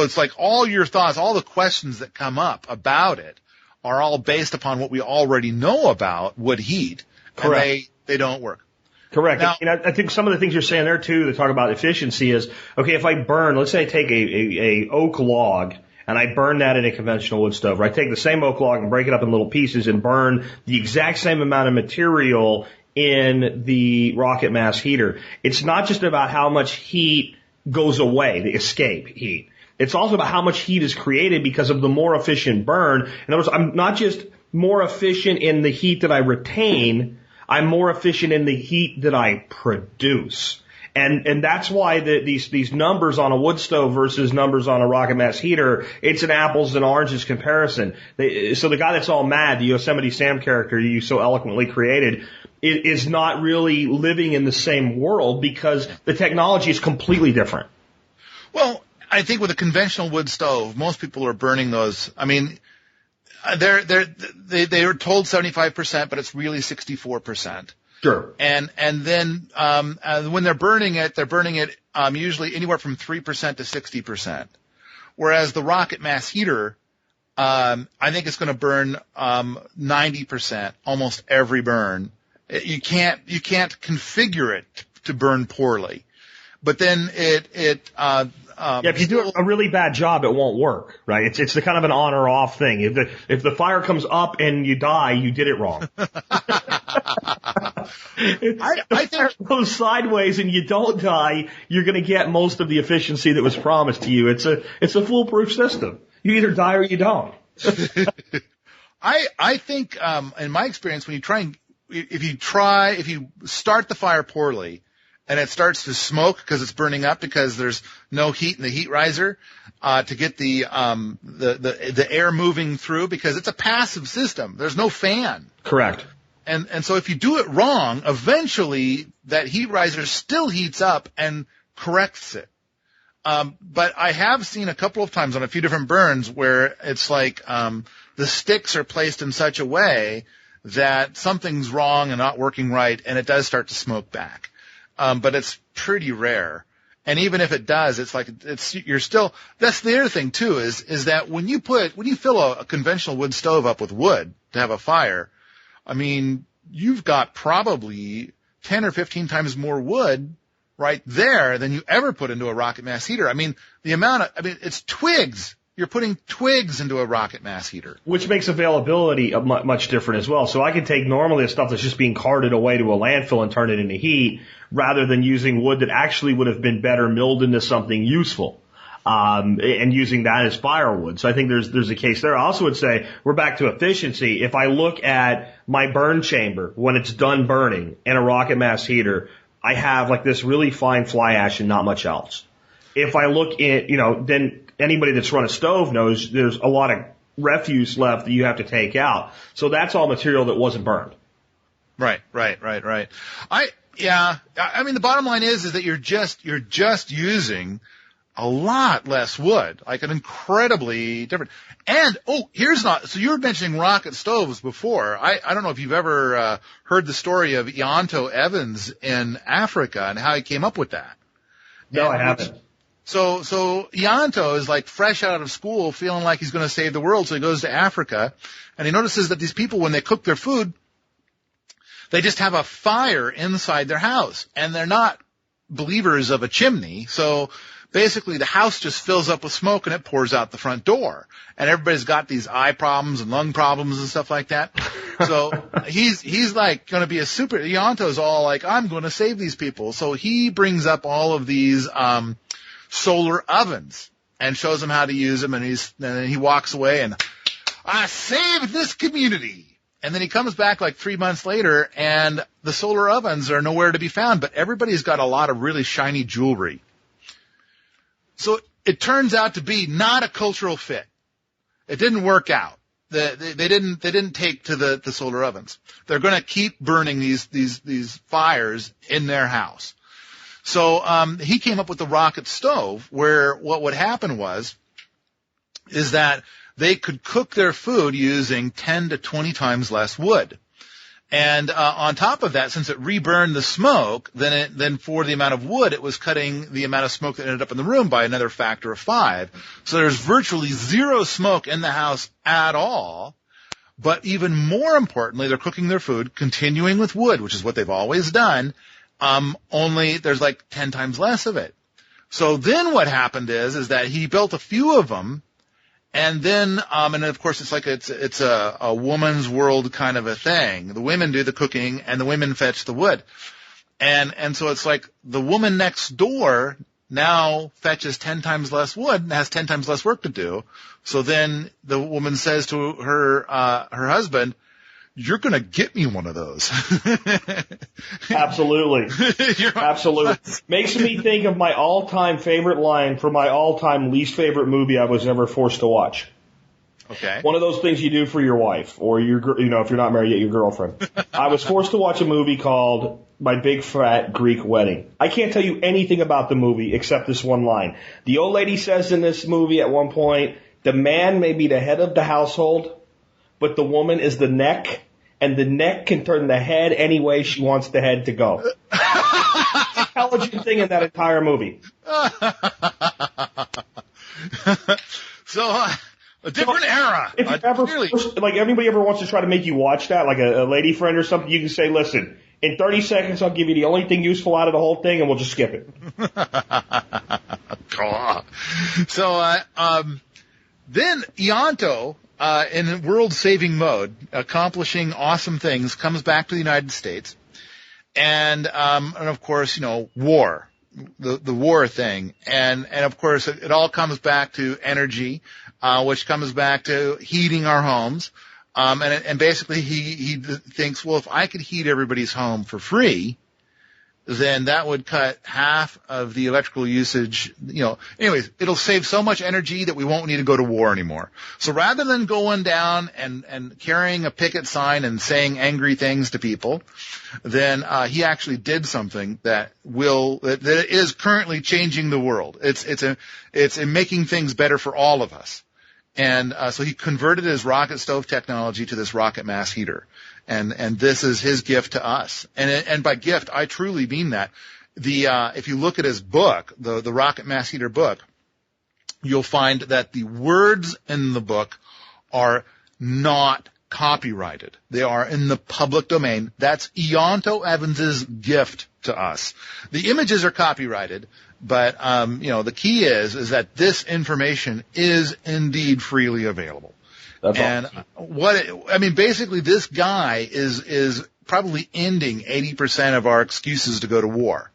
it's like all your thoughts, all the questions that come up about it are all based upon what we already know about wood heat. Correct. And they don't work. Correct. Now, I think some of the things you're saying there too, that talk about efficiency is, okay, if I burn, let's say I take a oak log, and I burn that in a conventional wood stove, or I take the same oak log and break it up in little pieces and burn the exact same amount of material in the rocket mass heater. It's not just about how much heat goes away, the escape heat. It's also about how much heat is created because of the more efficient burn. In other words, I'm not just more efficient in the heat that I retain, I'm more efficient in the heat that I produce. And that's why these numbers on a wood stove versus numbers on a rocket mass heater, it's an apples and oranges comparison. So the guy that's all mad, the Yosemite Sam character you so eloquently created, is not really living in the same world because the technology is completely different. Well, I think with a conventional wood stove, most people are burning those. I mean, they were told 75%, but it's really 64%. Sure. And then when they're burning it usually anywhere from 3% to 60%. Whereas the rocket mass heater, I think it's going to burn 90% almost every burn. You can't configure it to burn poorly. But then if you do a really bad job, it won't work, right? It's the kind of an on or off thing. If the fire comes up and you die, you did it wrong. I think If it goes sideways and you don't die, you're going to get most of the efficiency that was promised to you. It's a foolproof system. You either die or you don't. I think in my experience, when if you start the fire poorly and it starts to smoke because it's burning up because there's no heat in the heat riser to get the air moving through, because it's a passive system. There's no fan. Correct. And so if you do it wrong, eventually that heat riser still heats up and corrects it. But I have seen a couple of times on a few different burns where it's like the sticks are placed in such a way that something's wrong and not working right, and it does start to smoke back. But it's pretty rare. And even if it does, it's like you're still. That's the other thing too is that when you fill a conventional wood stove up with wood to have a fire, I mean, you've got probably 10 or 15 times more wood right there than you ever put into a rocket mass heater. I mean, it's twigs. You're putting twigs into a rocket mass heater. Which makes availability much different as well. So I can take normally the stuff that's just being carted away to a landfill and turn it into heat, rather than using wood that actually would have been better milled into something useful, and using that as firewood. So I think there's a case there. I also would say we're back to efficiency. If I look at my burn chamber when it's done burning in a rocket mass heater, I have like this really fine fly ash and not much else. If I look at, then anybody that's run a stove knows there's a lot of refuse left that you have to take out. So that's all material that wasn't burned. Right. I mean, the bottom line is that you're just using a lot less wood, like an incredibly different. And, so you were mentioning rocket stoves before. I don't know if you've ever heard the story of Ianto Evans in Africa and how he came up with that. No, I haven't. So Ianto is like fresh out of school, feeling like he's going to save the world. So he goes to Africa, and he notices that these people, when they cook their food, they just have a fire inside their house, and they're not believers of a chimney. So basically the house just fills up with smoke and it pours out the front door. And everybody's got these eye problems and lung problems and stuff like that. So he's like going to be Ianto's all like, I'm going to save these people. So he brings up all of these solar ovens and shows them how to use them, and then he walks away and I saved this community. And then he comes back like 3 months later, and the solar ovens are nowhere to be found, but everybody's got a lot of really shiny jewelry. So it turns out to be not a cultural fit. It didn't work out. They didn't take to the solar ovens. They're going to keep burning these fires in their house. So he came up with the rocket stove, where what would happen is that they could cook their food using 10 to 20 times less wood. And on top of that, since it reburned the smoke, then for the amount of wood, it was cutting the amount of smoke that ended up in the room by another factor of 5. So there's virtually zero smoke in the house at all. But even more importantly, they're cooking their food continuing with wood, which is what they've always done. Only there's like 10 times less of it. So then what happened is that he built a few of them, and then and of course it's a woman's world kind of a thing. The women do the cooking and the women fetch the wood. And so it's like the woman next door now fetches 10 times less wood and has 10 times less work to do. So then the woman says to her husband, "You're going to get me one of those." Absolutely. Absolutely. Makes me think of my all-time favorite line for my all-time least favorite movie I was ever forced to watch. Okay. One of those things you do for your wife, or if you're not married yet, your girlfriend. I was forced to watch a movie called My Big Fat Greek Wedding. I can't tell you anything about the movie except this one line. The old lady says in this movie at one point, the man may be the head of the household, but the woman is the neck, and the neck can turn the head any way she wants the head to go. Intelligent thing in that entire movie. So, a different era. If you ever, like everybody ever wants to try to make you watch that, like a lady friend or something, you can say, listen, in 30 seconds I'll give you the only thing useful out of the whole thing, and we'll just skip it. So, then Ianto, in world-saving mode, accomplishing awesome things, comes back to the United States, and of course, war, the war thing, and of course, it all comes back to energy, which comes back to heating our homes, and basically he thinks, well, if I could heat everybody's home for free, then that would cut half of the electrical usage, anyways, it'll save so much energy that we won't need to go to war anymore. So rather than going down and carrying a picket sign and saying angry things to people, then he actually did something that is currently changing the world. It's making things better for all of us. And so he converted his rocket stove technology to this rocket mass heater. And this is his gift to us. And by gift, I truly mean that. If you look at his book, the Rocket Mass Heater book, you'll find that the words in the book are not copyrighted. They are in the public domain. That's Ianto Evans's gift to us. The images are copyrighted, but the key is that this information is indeed freely available. That's and awesome. Basically this guy is probably ending 80% of our excuses to go to war.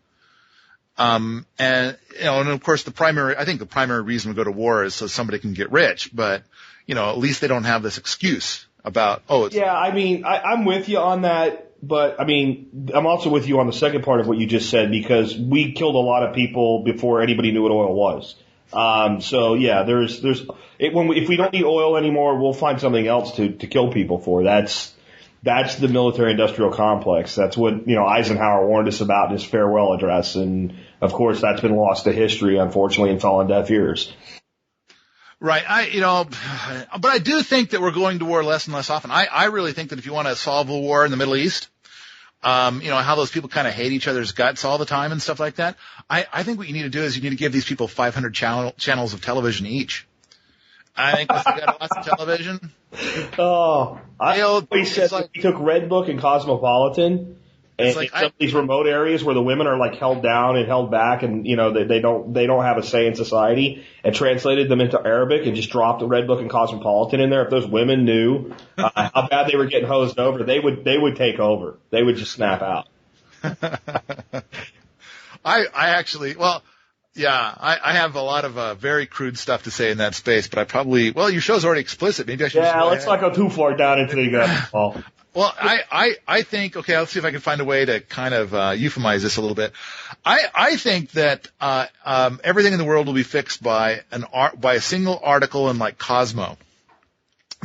And of course the primary reason we go to war is so somebody can get rich, but, at least they don't have this excuse about, I'm with you on that, but I'm also with you on the second part of what you just said, because we killed a lot of people before anybody knew what oil was. If we don't need oil anymore, we'll find something else to kill people for. That's the military-industrial complex. That's what, Eisenhower warned us about in his farewell address. And of course, that's been lost to history, unfortunately, and fell on deaf ears. Right. But I do think that we're going to war less and less often. I really think that if you want to solve a war in the Middle East, how those people kind of hate each other's guts all the time and stuff like that. I think what you need to do is you need to give these people 500 channels of television each. I think if you got lots of television. Oh, I always said that we took Red Book and Cosmopolitan, and some of these remote areas where the women are held down and held back, and they don't have a say in society, and translated them into Arabic and just dropped the Red Book and Cosmopolitan in there. If those women knew how bad they were getting hosed over, they would take over. They would just snap out. I have a lot of very crude stuff to say in that space, but your show's already explicit. Maybe I should. Yeah, let's not go too far down into the Paul. Well, I think, okay, let's see if I can find a way to kind of euphemize this a little bit. I think that everything in the world will be fixed by a single article in Cosmo.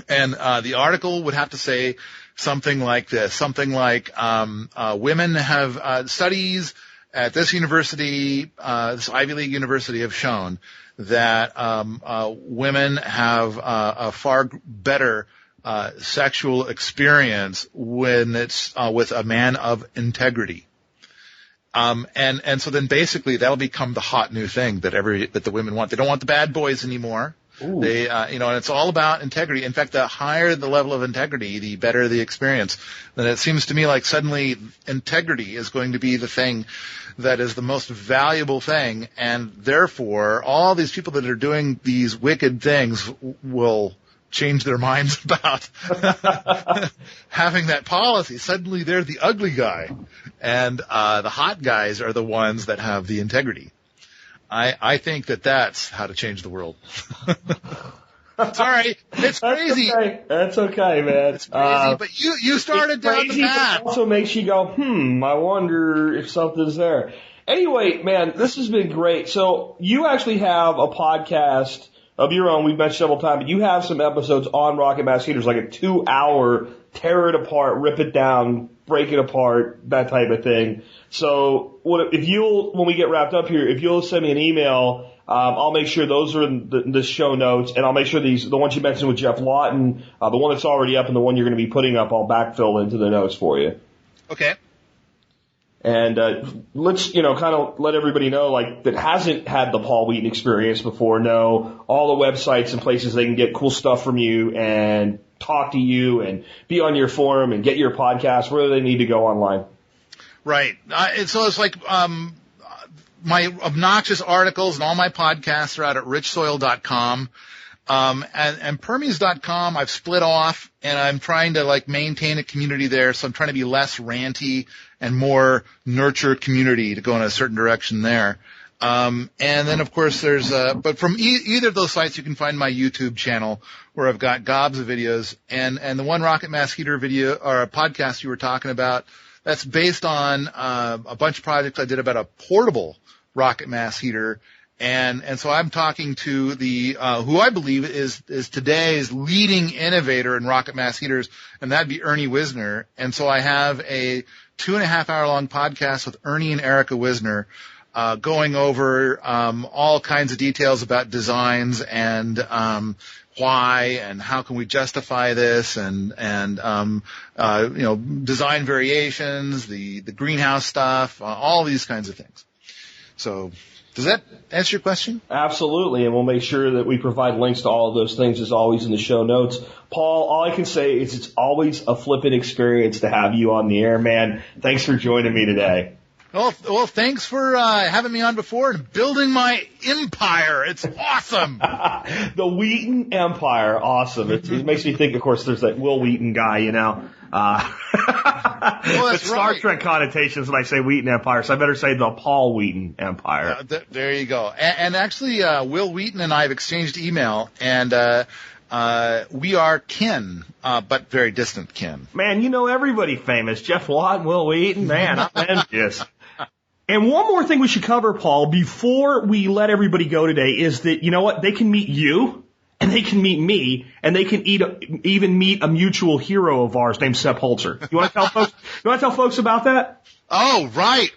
And the article would have to say something like this, women have studies at this university, this Ivy League university, have shown that women have a far better sexual experience when it's with a man of integrity. And so then basically that'll become the hot new thing that the women want. They don't want the bad boys anymore. Ooh. They, and it's all about integrity. In fact, the higher the level of integrity, the better the experience. Then it seems to me like suddenly integrity is going to be the thing that is the most valuable thing, and therefore all these people that are doing these wicked things will change their minds about having that policy. Suddenly they're the ugly guy, and the hot guys are the ones that have the integrity. I think that's how to change the world. Sorry, it's crazy. That's okay, man. It's crazy, but you started down the path. It also makes you go, I wonder if something's there. Anyway, man, this has been great. So you actually have a podcast of your own. We've mentioned several times, but you have some episodes on Rocket Mass Heaters, like a 2-hour tear it apart, rip it down, break it apart, that type of thing. So when we get wrapped up here, if you'll send me an email, I'll make sure those are in the show notes, and I'll make sure the ones you mentioned with Jeff Lawton, the one that's already up and the one you're going to be putting up, I'll backfill into the notes for you. Okay. And let's, kind of let everybody know, that hasn't had the Paul Wheaton experience before, know all the websites and places they can get cool stuff from you and talk to you and be on your forum and get your podcast, where do they need to go online? Right. So it's my obnoxious articles and all my podcasts are out at richsoil.com. And Permies.com I've split off, and I'm trying to maintain a community there, so I'm trying to be less ranty more nurture community to go in a certain direction there. And then, of course, there's, but from either of those sites, you can find my YouTube channel where I've got gobs of videos. And the one rocket mass heater video or a podcast you were talking about, that's based on, a bunch of projects I did about a portable rocket mass heater. And so I'm talking to the, who I believe is today's leading innovator in rocket mass heaters, and that'd be Ernie Wisner. And so I have a 2.5 hour long podcast with Ernie and Erica Wisner, going over all kinds of details about designs and why and how can we justify this and design variations, the greenhouse stuff, all these kinds of things. So does that answer your question? Absolutely, and we'll make sure that we provide links to all of those things as always in the show notes. Paul, all I can say is it's always a flippin' experience to have you on the air, man. Thanks for joining me today. Well, thanks for having me on before and building my empire. It's awesome. The Wheaton Empire, awesome. It makes me think, of course, there's that Will Wheaton guy, you know. Well, that's Star right. Trek connotations when I say Wheaton Empire, so I better say the Paul Wheaton Empire. There you go. And actually, Will Wheaton and I have exchanged email, and we are kin, but very distant kin. Man, you know everybody famous. Jeff Watt and Will Wheaton. Man, I'm envious. And one more thing we should cover, Paul, before we let everybody go today is that, you know what, they can meet you, and they can meet me, and they can even meet a mutual hero of ours named Sepp Holzer. You want to tell folks about that? Oh, right.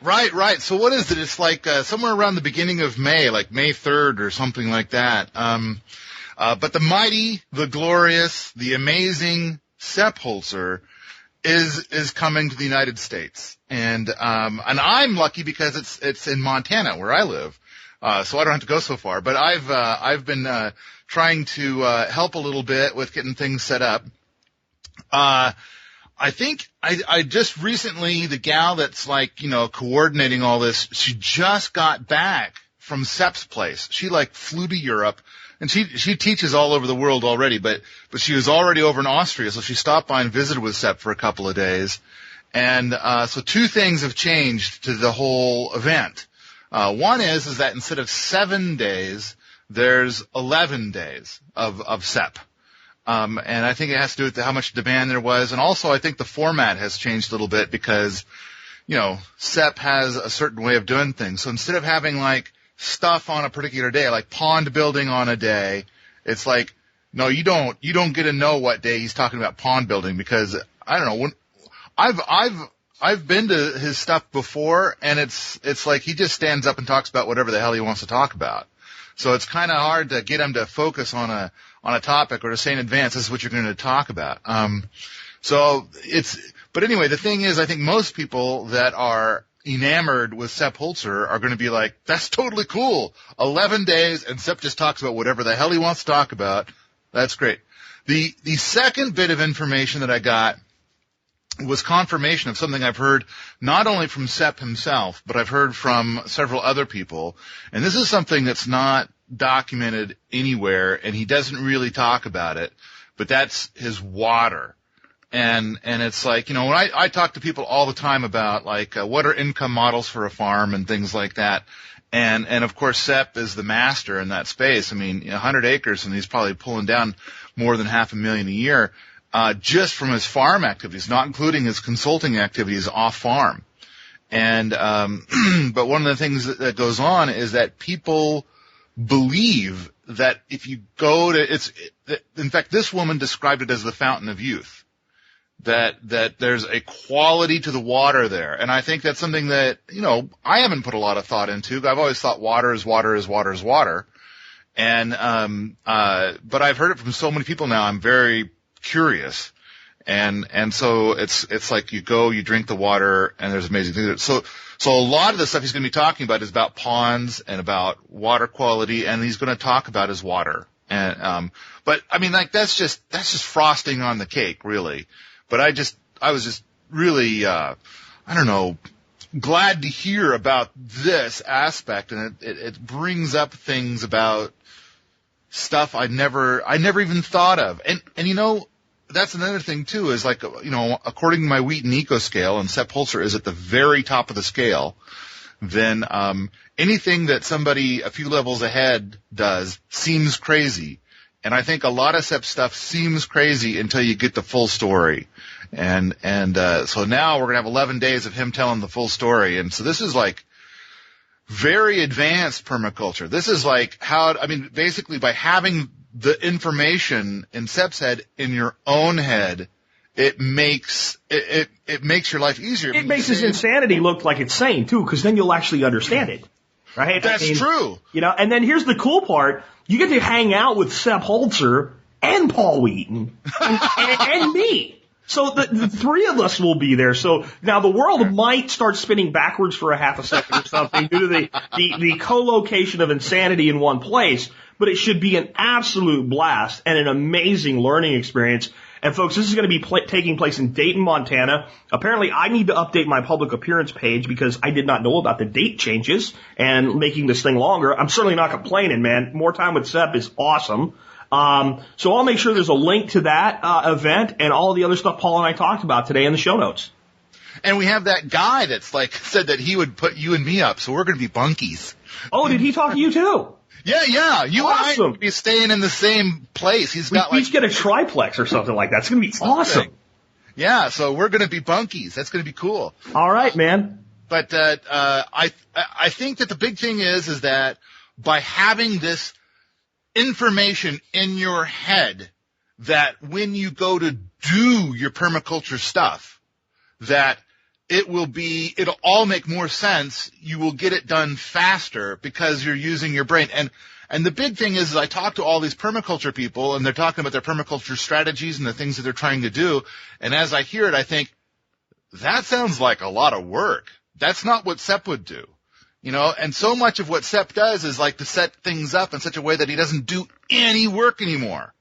So what is it? It's like somewhere around the beginning of May, like May 3rd or something like that. But the mighty, the glorious, the amazing Sepp Holzer is coming to the United States. And I'm lucky because it's in Montana where I live. So I don't have to go so far, but I've been trying to help a little bit with getting things set up. I think I just recently, the gal that's like, you know, coordinating all this, she just got back from Sepp's place. She like flew to Europe, and she teaches all over the world already, but she was already over in Austria, so she stopped by and visited with Sepp for a couple of days. And so two things have changed to the whole event. One is that instead of 7 days, there's 11 days of Sepp. And I think it has to do with how much demand there was. And also I think the format has changed a little bit because, you know, Sepp has a certain way of doing things. So instead of having like stuff on a particular day, like pond building on a day, it's like, no, you don't get to know what day he's talking about pond building because I don't know, when I've been to his stuff before, and it's like he just stands up and talks about whatever the hell he wants to talk about. So it's kind of hard to get him to focus on a topic or to say in advance this is what you're going to talk about. But anyway, the thing is, I think most people that are enamored with Sepp Holzer are going to be like, that's totally cool. 11 days, and Sepp just talks about whatever the hell he wants to talk about. That's great. The second bit of information that I got was confirmation of something I've heard not only from Sepp himself, but I've heard from several other people. And this is something that's not documented anywhere, and he doesn't really talk about it, but that's his water. And it's like, you know, when I talk to people all the time about like what are income models for a farm and things like that. And of course Sepp is the master in that space. I mean, 100 acres, and he's probably pulling down more than $500,000 a year. Just from his farm activities, not including his consulting activities off farm. And, but one of the things that goes on is that people believe that if you go to, in fact, this woman described it as the fountain of youth, that there's a quality to the water there. And I think that's something that, you know, I haven't put a lot of thought into. I've always thought water is water is water is water. And, but I've heard it from so many people now, I'm very curious. And so it's like you go, you drink the water, and there's amazing things. So a lot of the stuff he's going to be talking about is about ponds and about water quality, and he's going to talk about his water. And, but I mean, like, that's just frosting on the cake, really. But I was just really, I don't know, glad to hear about this aspect, and it brings up things about stuff I never even thought of. And you know, that's another thing too, is like, according to my Wheaton Eco Scale, and Sepp Holzer is at the very top of the scale, then anything that somebody a few levels ahead does seems crazy. And I think a lot of Sepp stuff seems crazy until you get the full story. And so now we're going to have 11 days of him telling the full story. And so this is like very advanced permaculture. This is like basically by having the information in Sepp's head in your own head, it makes your life easier. It makes his insanity look like it's sane too, because then you'll actually understand it, right? That's true. And then here's the cool part: you get to hang out with Sepp Holzer and Paul Wheaton and me. So the three of us will be there. So now the world might start spinning backwards for a half a second or something due to the co-location of insanity in one place. But it should be an absolute blast and an amazing learning experience. And folks, this is going to be taking place in Dayton, Montana. Apparently, I need to update my public appearance page because I did not know about the date changes and making this thing longer. I'm certainly not complaining, man. More time with Sepp is awesome. So I'll make sure there's a link to that event and all the other stuff Paul and I talked about today in the show notes. And we have that guy that's said that he would put you and me up, so we're going to be bunkies. Oh, did he talk to you too? Yeah. You awesome. and I would be staying in the same place. We each get a triplex or something like that. It's going to be awesome. Yeah, so we're going to be bunkies. That's going to be cool. All right, man. But I think that the big thing is that by having this information in your head, that when you go to do your permaculture stuff, that it'll all make more sense. You will get it done faster because you're using your brain. And the big thing is I talk to all these permaculture people, and they're talking about their permaculture strategies and the things that they're trying to do. And as I hear it, I think, that sounds like a lot of work. That's not what Sepp would do. And so much of what Sepp does is like to set things up in such a way that he doesn't do any work anymore.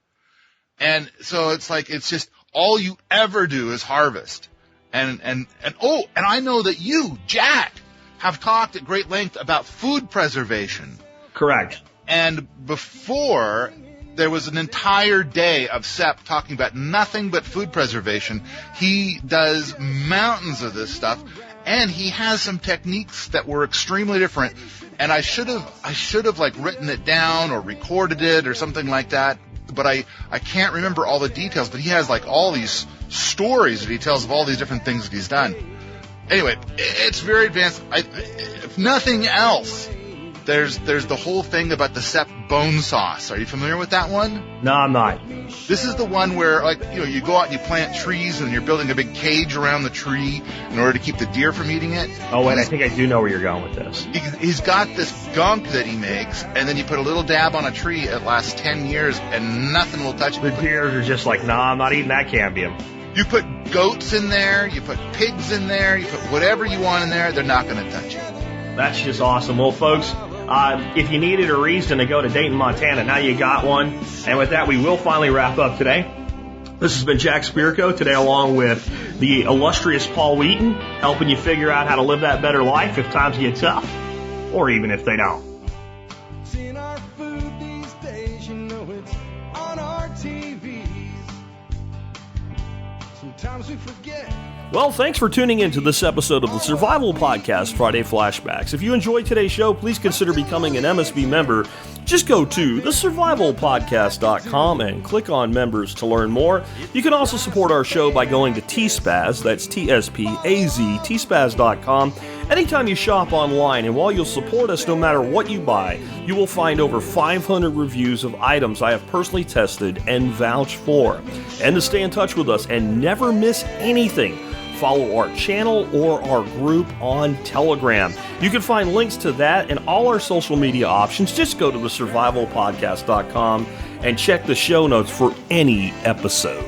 And so it's just all you ever do is harvest. And I know that you, Jack, have talked at great length about food preservation. Correct. And before, there was an entire day of Sepp talking about nothing but food preservation. He does mountains of this stuff, and he has some techniques that were extremely different. And I should have like written it down or recorded it or something like that. But I can't remember all the details. But he has like all these stories that he tells of all these different things that he's done. Anyway, it's very advanced. If nothing else, there's the whole thing about the Sepp bone sauce. Are you familiar with that one? No, I'm not. This is the one where, you go out and you plant trees and you're building a big cage around the tree in order to keep the deer from eating it. Oh, wait, I think I do know where you're going with this. He's got this gunk that he makes, and then you put a little dab on a tree. It lasts 10 years, and nothing will touch it. The deer are just like, nah, I'm not eating that cambium. You put goats in there, you put pigs in there, you put whatever you want in there, they're not going to touch it. That's just awesome. Well, folks, if you needed a reason to go to Dayton, Montana, now you got one. And with that, we will finally wrap up today. This has been Jack Spirko today, along with the illustrious Paul Wheaton, helping you figure out how to live that better life if times get tough, or even if they don't. It's in our food these days, it's on our TVs. Sometimes we forget. Well, thanks for tuning in to this episode of the Survival Podcast, Friday Flashbacks. If you enjoyed today's show, please consider becoming an MSB member. Just go to thesurvivalpodcast.com and click on members to learn more. You can also support our show by going to TSPAZ, that's TSPAZ, tspaz.com. Anytime you shop online, and while you'll support us no matter what you buy, you will find over 500 reviews of items I have personally tested and vouched for. And to stay in touch with us and never miss anything, follow our channel or our group on Telegram. You can find links to that and all our social media options. Just go to thesurvivalpodcast.com and check the show notes for any episode.